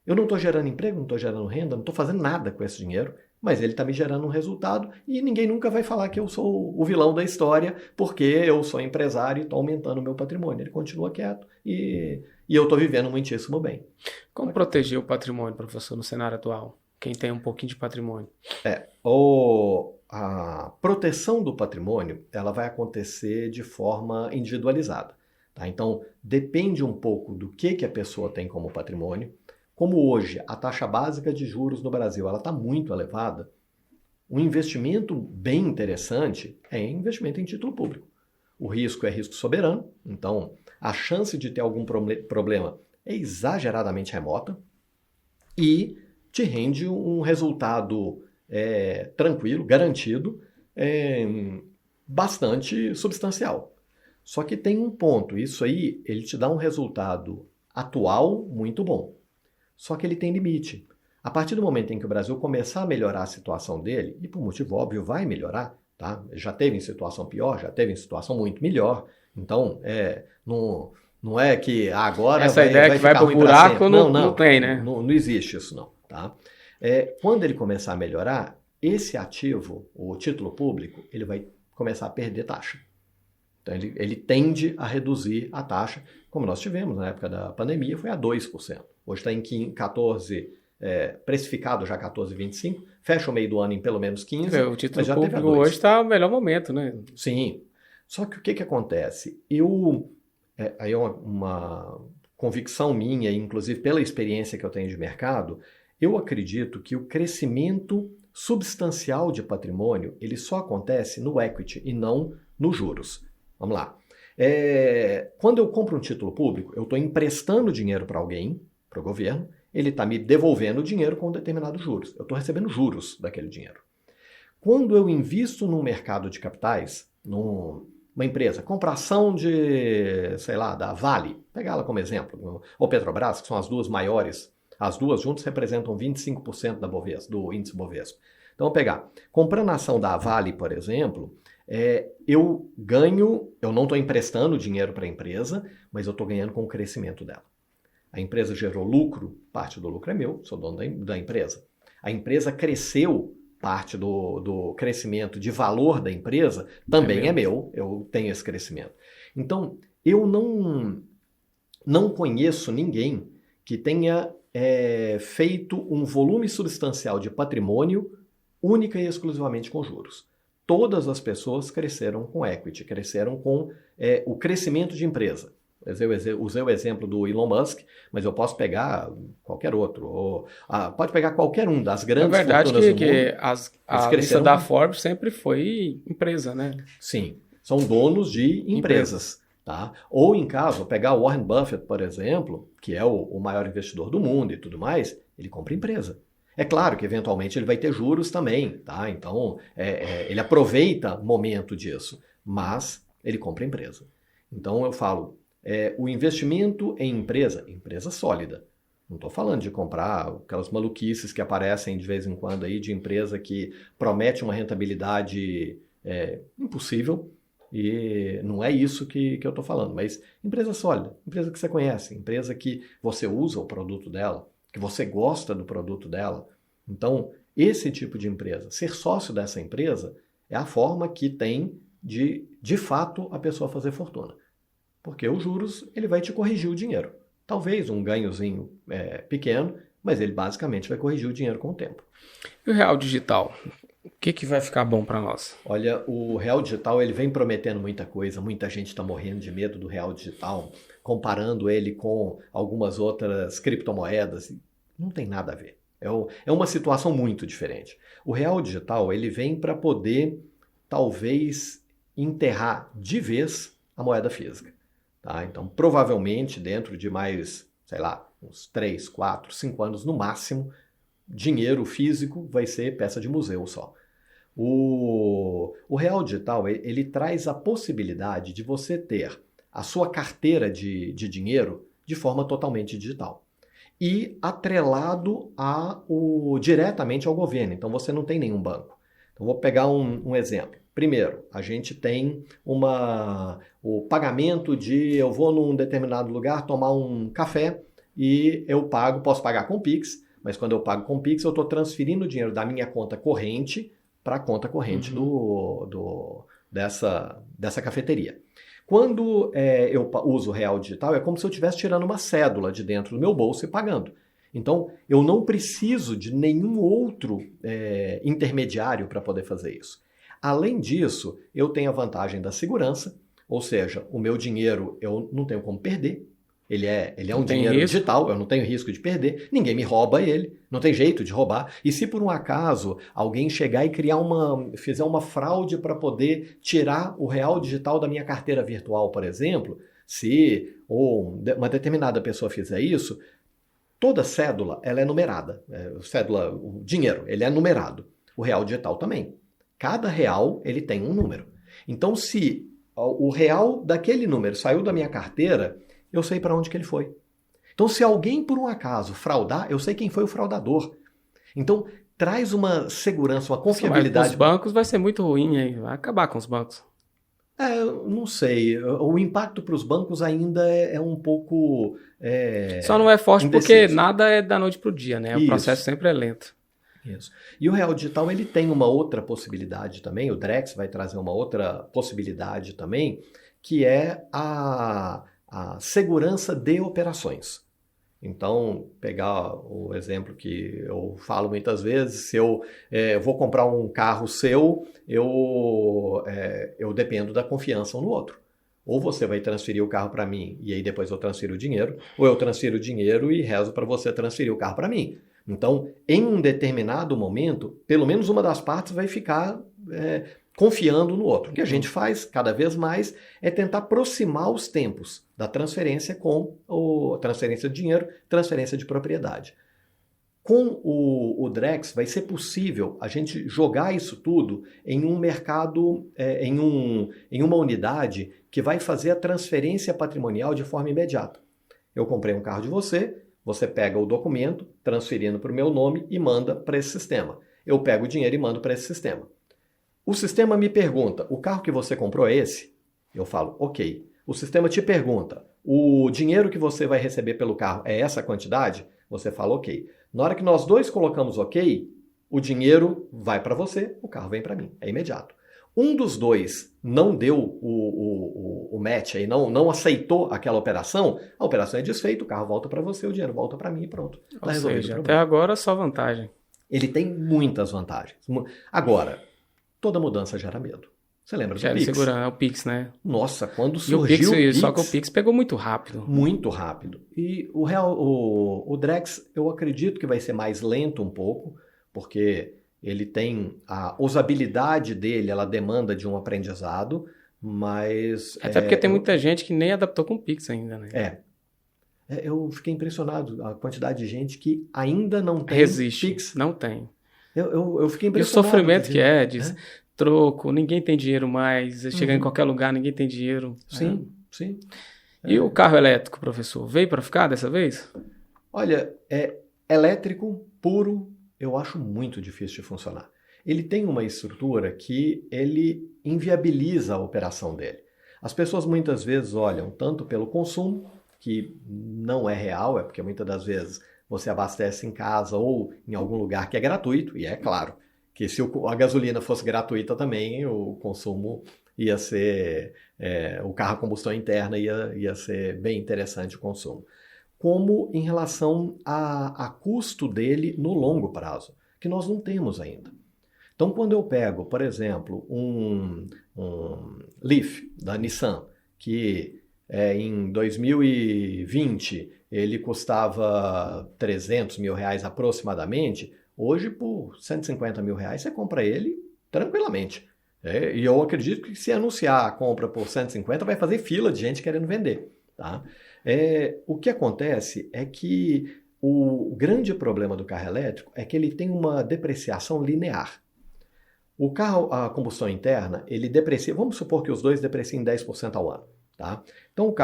Eu não estou gerando emprego, não estou gerando renda, não estou fazendo nada com esse dinheiro, mas ele está me gerando um resultado e ninguém nunca vai falar que eu sou o vilão da história porque eu sou empresário e estou aumentando o meu patrimônio. Ele continua quieto e eu estou vivendo muitíssimo bem. Como proteger o patrimônio, professor, no cenário atual? Quem tem um pouquinho de patrimônio. A proteção do patrimônio ela vai acontecer de forma individualizada. Tá? Então, depende um pouco do que a pessoa tem como patrimônio. Como hoje a taxa básica de juros no Brasil está muito elevada, um investimento bem interessante é investimento em título público. O risco é risco soberano, então a chance de ter algum problema é exageradamente remota e te rende um resultado tranquilo, garantido, bastante substancial. Só que tem um ponto, isso aí ele te dá um resultado atual muito bom. Só que ele tem limite. A partir do momento em que o Brasil começar a melhorar a situação dele, e por motivo óbvio vai melhorar, tá? Já teve em situação pior, já teve em situação muito melhor. Então, não é que agora essa ideia que vai para o buraco não tem, né? Não existe isso não, tá? Quando ele começar a melhorar, esse ativo, o título público, ele vai começar a perder taxa. Então, ele tende a reduzir a taxa, como nós tivemos na época da pandemia, foi a 2%. Hoje está em 14, precificado já 14,25, fecha o meio do ano em pelo menos 15. O título público hoje está o melhor momento, né? Sim. Só que o que acontece? Eu Aí é uma convicção minha, inclusive pela experiência que eu tenho de mercado, eu acredito que o crescimento substancial de patrimônio, ele só acontece no equity e não nos juros. Vamos lá. Quando eu compro um título público, eu estou emprestando dinheiro para alguém, para o governo, ele está me devolvendo o dinheiro com determinados juros. Eu estou recebendo juros daquele dinheiro. Quando eu invisto num mercado de capitais, numa empresa, compra ação de, sei lá, da Vale, pegar ela como exemplo, ou Petrobras, que são as duas maiores, as duas juntas representam 25% da Bovespa, do índice Bovespa. Então, vou pegar, comprando a ação da Vale, por exemplo, eu ganho, eu não estou emprestando dinheiro para a empresa, mas eu estou ganhando com o crescimento dela. A empresa gerou lucro, parte do lucro é meu, sou dono da empresa. A empresa cresceu, parte do crescimento de valor da empresa também é meu, eu tenho esse crescimento. Então, eu não conheço ninguém que tenha feito um volume substancial de patrimônio única e exclusivamente com juros. Todas as pessoas cresceram com equity, cresceram com o crescimento de empresa. Usei o exemplo do Elon Musk, mas eu posso pegar qualquer outro. Pode pegar qualquer um das grandes fortunas do mundo. É verdade que a lista da Forbes sempre foi empresa, né? Sim, são donos de empresas. Tá? Ou em caso, pegar o Warren Buffett, por exemplo, que é o maior investidor do mundo e tudo mais, ele compra empresa. É claro que eventualmente ele vai ter juros também, tá? Então ele aproveita o momento disso, mas ele compra empresa. Então eu falo, o investimento em empresa sólida. Não estou falando de comprar aquelas maluquices que aparecem de vez em quando aí de empresa que promete uma rentabilidade impossível. E não é isso que eu estou falando, mas empresa sólida, empresa que você conhece, empresa que você usa o produto dela, que você gosta do produto dela. Então, esse tipo de empresa, ser sócio dessa empresa é a forma que tem de fato, a pessoa fazer fortuna. Porque os juros, ele vai te corrigir o dinheiro. Talvez um ganhozinho pequeno, mas ele basicamente vai corrigir o dinheiro com o tempo. E o real digital? O que vai ficar bom para nós? Olha, o real digital ele vem prometendo muita coisa, muita gente está morrendo de medo do real digital, comparando ele com algumas outras criptomoedas. Não tem nada a ver. É uma situação muito diferente. O real digital ele vem para poder, talvez, enterrar de vez a moeda física. Tá? Então, provavelmente, dentro de mais, sei lá, uns 3, 4, 5 anos no máximo, dinheiro físico vai ser peça de museu só. O real digital, ele traz a possibilidade de você ter a sua carteira de dinheiro de forma totalmente digital. E atrelado diretamente ao governo. Então, você não tem nenhum banco. Então, vou pegar um exemplo. Primeiro, a gente tem o pagamento eu vou num determinado lugar tomar um café e eu posso pagar com Pix, mas quando eu pago com Pix, eu estou transferindo o dinheiro da minha conta corrente para a conta corrente dessa cafeteria. Quando eu uso o real digital, é como se eu estivesse tirando uma cédula de dentro do meu bolso e pagando. Então, eu não preciso de nenhum outro intermediário para poder fazer isso. Além disso, eu tenho a vantagem da segurança, ou seja, o meu dinheiro eu não tenho como perder. Ele é um dinheiro digital, eu não tenho risco de perder, ninguém me rouba ele, não tem jeito de roubar. E se por um acaso alguém chegar e fizer uma fraude para poder tirar o real digital da minha carteira virtual, por exemplo, se uma determinada pessoa fizer isso, toda cédula ela é numerada. O dinheiro, ele é numerado. O real digital também. Cada real ele tem um número. Então, se o real daquele número saiu da minha carteira, eu sei para onde que ele foi. Então, se alguém, por um acaso, fraudar, eu sei quem foi o fraudador. Então, traz uma segurança, uma confiabilidade. Os bancos vai ser muito ruim, hein? Vai acabar com os bancos. Não sei. O impacto para os bancos ainda é um pouco Só não é forte indeciso. Porque nada é da noite para o dia, né? O processo sempre é lento. Isso. E o real digital ele tem uma outra possibilidade também, o Drex vai trazer uma outra possibilidade também, que é a segurança de operações. Então, pegar o exemplo que eu falo muitas vezes, se eu vou comprar um carro seu, eu dependo da confiança um no outro. Ou você vai transferir o carro para mim e aí depois eu transfiro o dinheiro, ou eu transfiro o dinheiro e rezo para você transferir o carro para mim. Então, em um determinado momento, pelo menos uma das partes vai ficar confiando no outro. O que a gente faz cada vez mais é tentar aproximar os tempos da transferência com a transferência de dinheiro, transferência de propriedade. Com o Drex vai ser possível a gente jogar isso tudo em um mercado, em uma unidade que vai fazer a transferência patrimonial de forma imediata. Eu comprei um carro de você, você pega o documento, transferindo para o meu nome e manda para esse sistema. Eu pego o dinheiro e mando para esse sistema. O sistema me pergunta, o carro que você comprou é esse? Eu falo, ok. O sistema te pergunta, o dinheiro que você vai receber pelo carro é essa quantidade? Você fala, ok. Na hora que nós dois colocamos ok, o dinheiro vai para você, o carro vem para mim. É imediato. Um dos dois não deu o match, aí, não aceitou aquela operação, a operação é desfeita, o carro volta para você, o dinheiro volta para mim e pronto. Ou seja, até agora só vantagem. Ele tem muitas vantagens. Agora, toda mudança gera medo. Você lembra do Gera Pix? segurança, é o Pix, né? Nossa, quando E o surgiu o Pix... Só que o Pix pegou muito rápido. Muito rápido. E o Drex, eu acredito que vai ser mais lento um pouco, porque ele tem a usabilidade dele, ela demanda de um aprendizado, mas... Até porque tem muita gente que nem adaptou com o Pix ainda, né? Eu fiquei impressionado a quantidade de gente que ainda não tem Resiste, Pix. não tem. Eu fiquei E o impressionado. sofrimento que diz, troco, ninguém tem dinheiro mais, chegar em qualquer lugar, ninguém tem dinheiro. Sim, sim. E o carro elétrico, professor, veio para ficar dessa vez? Olha, elétrico puro, eu acho muito difícil de funcionar. Ele tem uma estrutura que ele inviabiliza a operação dele. As pessoas muitas vezes olham tanto pelo consumo, que não é real, é porque muitas das vezes você abastece em casa ou em algum lugar que é gratuito, e é claro que se a gasolina fosse gratuita também, o consumo ia ser, o carro a combustão interna ia ser bem interessante o consumo. Como em relação a custo dele no longo prazo, que nós não temos ainda. Então, quando eu pego, por exemplo, um Leaf da Nissan, que em 2020 ele custava 300 mil reais aproximadamente, hoje por 150 mil reais você compra ele tranquilamente. E eu acredito que se anunciar a compra por 150 vai fazer fila de gente querendo vender. Tá? O que acontece é que o grande problema do carro elétrico é que ele tem uma depreciação linear. O carro a combustão interna, ele deprecia, vamos supor que os dois depreciem 10% ao ano. Tá? Então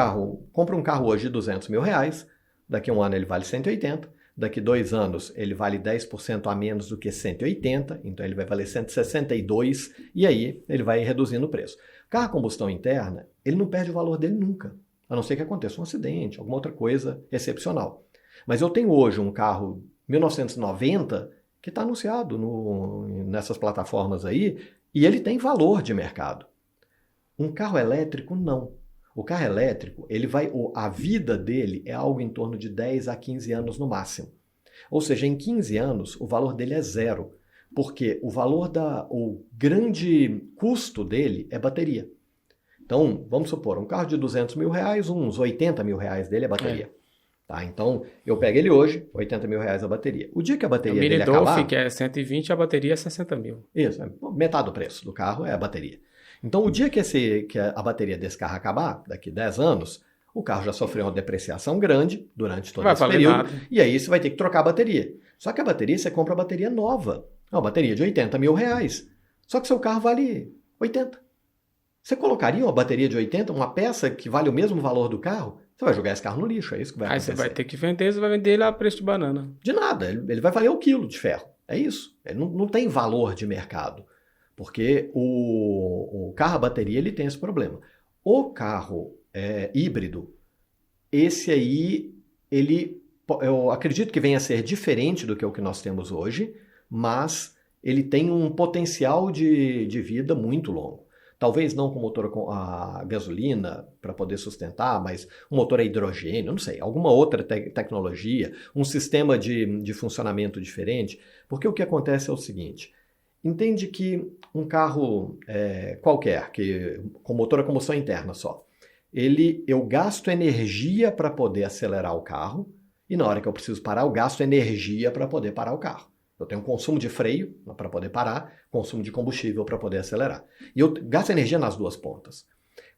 compra um carro hoje de 200 mil reais, daqui a um ano ele vale 180, daqui 2 anos ele vale 10% a menos do que 180, então ele vai valer 162 e aí ele vai reduzindo o preço. Carro a combustão interna, ele não perde o valor dele nunca, a não ser que aconteça um acidente, alguma outra coisa excepcional. Mas eu tenho hoje um carro 1990 que está anunciado nessas plataformas aí e ele tem valor de mercado. Um carro elétrico, não. O carro elétrico, a vida dele é algo em torno de 10 a 15 anos no máximo. Ou seja, em 15 anos, o valor dele é zero, porque o grande custo dele é bateria. Então, vamos supor, um carro de 200 mil reais, uns 80 mil reais dele é bateria. Tá? Então, eu pego ele hoje, 80 mil reais a bateria. O dia que a bateria dele acabar... que é 120, a bateria é 60 mil. Isso, metade do preço do carro é a bateria. Então, o dia que a bateria desse carro acabar, daqui 10 anos, o carro já sofreu uma depreciação grande durante todo esse período, e aí você vai ter que trocar a bateria. Só que a bateria, você compra a bateria nova, uma bateria de 80 mil reais. Só que seu carro vale 80. Você colocaria uma bateria de 80, uma peça que vale o mesmo valor do carro? Você vai jogar esse carro no lixo, é isso que vai acontecer. Aí você vai ter que vender, você vai vender ele a preço de banana. De nada, ele vai valer o quilo de ferro. É isso. Ele não tem valor de mercado. Porque o carro a bateria ele tem esse problema. O carro híbrido, esse aí, eu acredito que venha a ser diferente do que o que nós temos hoje, mas ele tem um potencial de vida muito longo. Talvez não com motor a gasolina para poder sustentar, mas um motor a hidrogênio, não sei, alguma outra tecnologia, um sistema de funcionamento diferente. Porque o que acontece é o seguinte... Entende que um carro qualquer, com motor a combustão interna só, eu gasto energia para poder acelerar o carro, e na hora que eu preciso parar, eu gasto energia para poder parar o carro. Eu tenho um consumo de freio para poder parar, consumo de combustível para poder acelerar. E eu gasto energia nas duas pontas.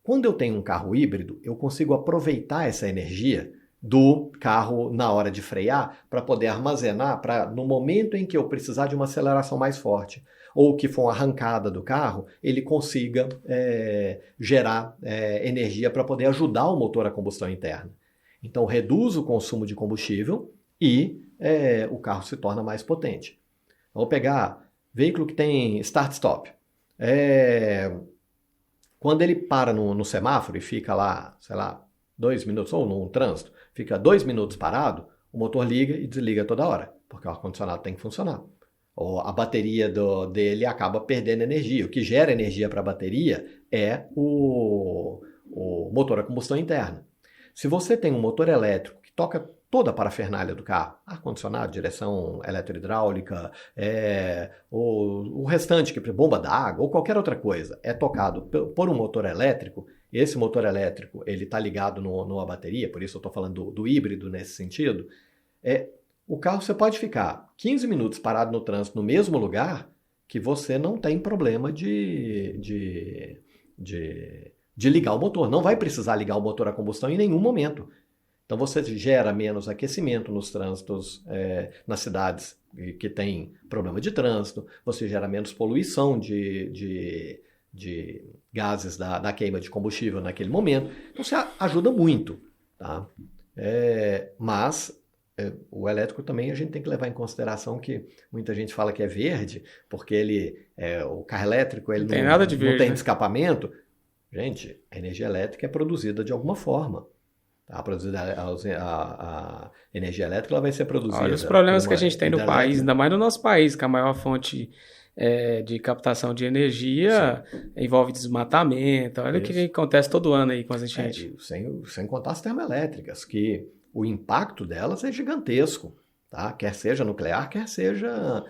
Quando eu tenho um carro híbrido, eu consigo aproveitar essa energia do carro na hora de frear para poder armazenar para no momento em que eu precisar de uma aceleração mais forte ou que for uma arrancada do carro, ele consiga gerar energia para poder ajudar o motor a combustão interna. Então reduz o consumo de combustível e o carro se torna mais potente. Vou pegar veículo que tem start-stop. Quando ele para no semáforo e fica lá, sei lá, 2 minutos, ou no trânsito, fica 2 minutos parado, o motor liga e desliga toda hora, porque o ar-condicionado tem que funcionar. Ou a bateria dele acaba perdendo energia. O que gera energia para a bateria é o motor a combustão interna. Se você tem um motor elétrico que toca toda a parafernália do carro, ar-condicionado, direção eletrohidráulica, o restante, bomba d'água ou qualquer outra coisa, é tocado por um motor elétrico, esse motor elétrico ele está ligado numa bateria, por isso eu estou falando do híbrido nesse sentido, o carro você pode ficar 15 minutos parado no trânsito no mesmo lugar que você não tem problema de ligar o motor. Não vai precisar ligar o motor a combustão em nenhum momento. Então você gera menos aquecimento nos trânsitos, nas cidades que tem problema de trânsito, você gera menos poluição de gases da queima de combustível naquele momento. Então você ajuda muito. Tá? Mas o elétrico também a gente tem que levar em consideração que muita gente fala que é verde, porque o carro elétrico ele tem nada de verde, não tem escapamento. Gente, a energia elétrica é produzida de alguma forma. A energia elétrica ela vai ser produzida. Olha os problemas que a gente tem no país, ainda mais no nosso país, que a maior fonte de captação de energia envolve desmatamento. Olha o que acontece todo ano aí com as enchentes. Sem contar as termoelétricas, que o impacto delas é gigantesco. Tá? Quer seja nuclear, quer seja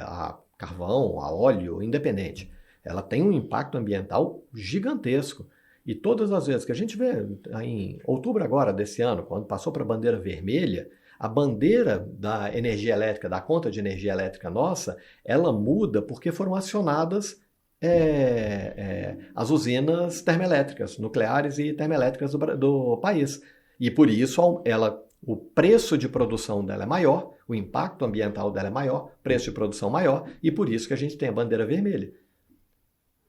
a carvão, a óleo, independente. Ela tem um impacto ambiental gigantesco. E todas as vezes que a gente vê, em outubro agora desse ano, quando passou para a bandeira vermelha, a bandeira da energia elétrica, da conta de energia elétrica nossa, ela muda porque foram acionadas as usinas termoelétricas, nucleares e termoelétricas do país. E por isso o preço de produção dela é maior, o impacto ambiental dela é maior, preço de produção maior, e por isso que a gente tem a bandeira vermelha.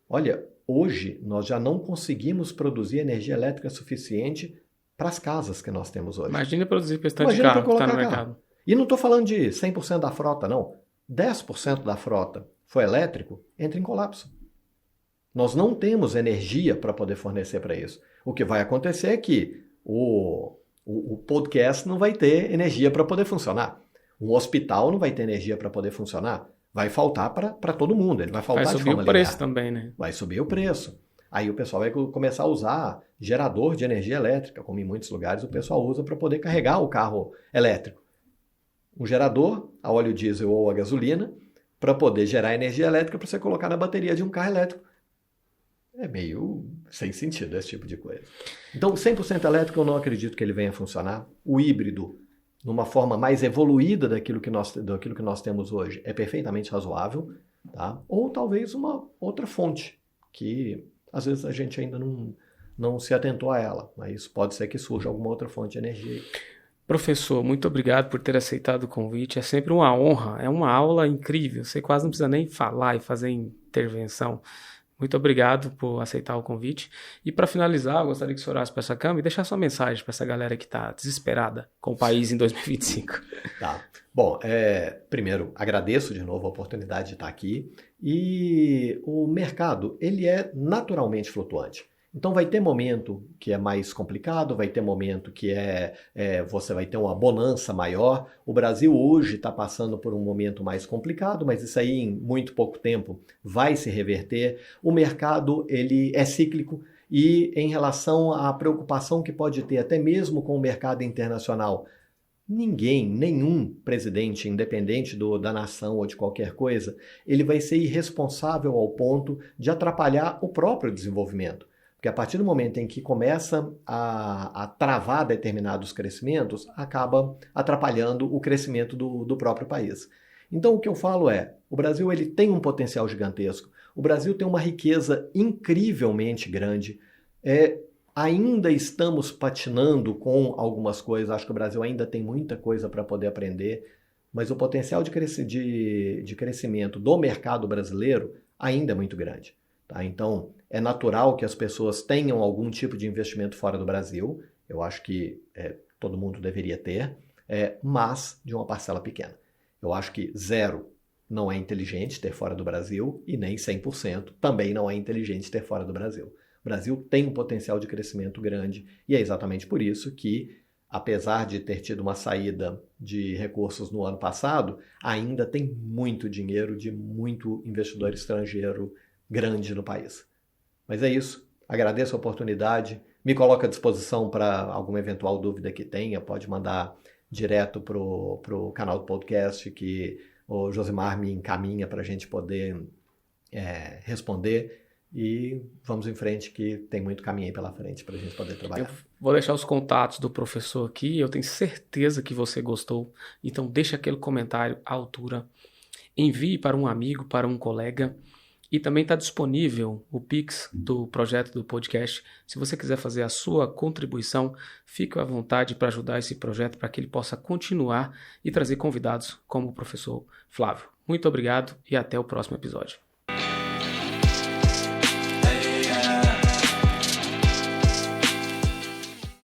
Olha, hoje nós já não conseguimos produzir energia elétrica suficiente para as casas que nós temos hoje. Imagina produzir para esse de carro que está no mercado. E não estou falando de 100% da frota, não. 10% da frota for elétrico, entra em colapso. Nós não temos energia para poder fornecer para isso. O que vai acontecer é que o podcast não vai ter energia para poder funcionar. Um hospital não vai ter energia para poder funcionar. Vai faltar para todo mundo. Ele vai faltar de forma linear. Vai subir o preço também, né? Vai subir o preço. Aí o pessoal vai começar a usar gerador de energia elétrica, como em muitos lugares o pessoal usa para poder carregar o carro elétrico. Um gerador a óleo diesel ou a gasolina para poder gerar energia elétrica para você colocar na bateria de um carro elétrico. É meio sem sentido esse tipo de coisa. Então, 100% elétrico eu não acredito que ele venha a funcionar. O híbrido, numa forma mais evoluída daquilo que nós temos hoje, é perfeitamente razoável. Tá? Ou talvez uma outra fonte, que às vezes a gente ainda não se atentou a ela. Mas pode ser que surja alguma outra fonte de energia. Professor, muito obrigado por ter aceitado o convite. É sempre uma honra, é uma aula incrível. Você quase não precisa nem falar e fazer intervenção. Muito obrigado por aceitar o convite. E para finalizar, eu gostaria que o senhor olhasse para essa câmera e deixar sua mensagem para essa galera que está desesperada com o país em 2025. Tá. Bom, primeiro, agradeço de novo a oportunidade de estar aqui. E o mercado, ele é naturalmente flutuante. Então vai ter momento que é mais complicado, vai ter momento que você vai ter uma bonança maior. O Brasil hoje está passando por um momento mais complicado, mas isso aí em muito pouco tempo vai se reverter. O mercado ele é cíclico e em relação à preocupação que pode ter até mesmo com o mercado internacional, nenhum presidente, independente da nação ou de qualquer coisa, ele vai ser irresponsável ao ponto de atrapalhar o próprio desenvolvimento. Porque Porque a partir do momento em que começa a travar determinados crescimentos, acaba atrapalhando o crescimento do próprio país. Então o que eu falo é, o Brasil ele tem um potencial gigantesco, o Brasil tem uma riqueza incrivelmente grande, ainda estamos patinando com algumas coisas, acho que o Brasil ainda tem muita coisa para poder aprender, mas o potencial de crescimento do mercado brasileiro ainda é muito grande. Tá? Então, é natural que as pessoas tenham algum tipo de investimento fora do Brasil, eu acho que todo mundo deveria ter, mas de uma parcela pequena. Eu acho que 0 não é inteligente ter fora do Brasil e nem 100% também não é inteligente ter fora do Brasil. O Brasil tem um potencial de crescimento grande e é exatamente por isso que, apesar de ter tido uma saída de recursos no ano passado, ainda tem muito dinheiro de muito investidor estrangeiro grande no país. Mas é isso. Agradeço a oportunidade. Me coloco à disposição para alguma eventual dúvida que tenha. Pode mandar direto para o canal do podcast que o Josimar me encaminha para a gente poder responder. E vamos em frente que tem muito caminho aí pela frente para a gente poder trabalhar. Eu vou deixar os contatos do professor aqui. Eu tenho certeza que você gostou. Então deixa aquele comentário à altura. Envie para um amigo, para um colega. E também está disponível o Pix do projeto do podcast. Se você quiser fazer a sua contribuição, fique à vontade para ajudar esse projeto, para que ele possa continuar e trazer convidados como o professor Flávio. Muito obrigado e até o próximo episódio.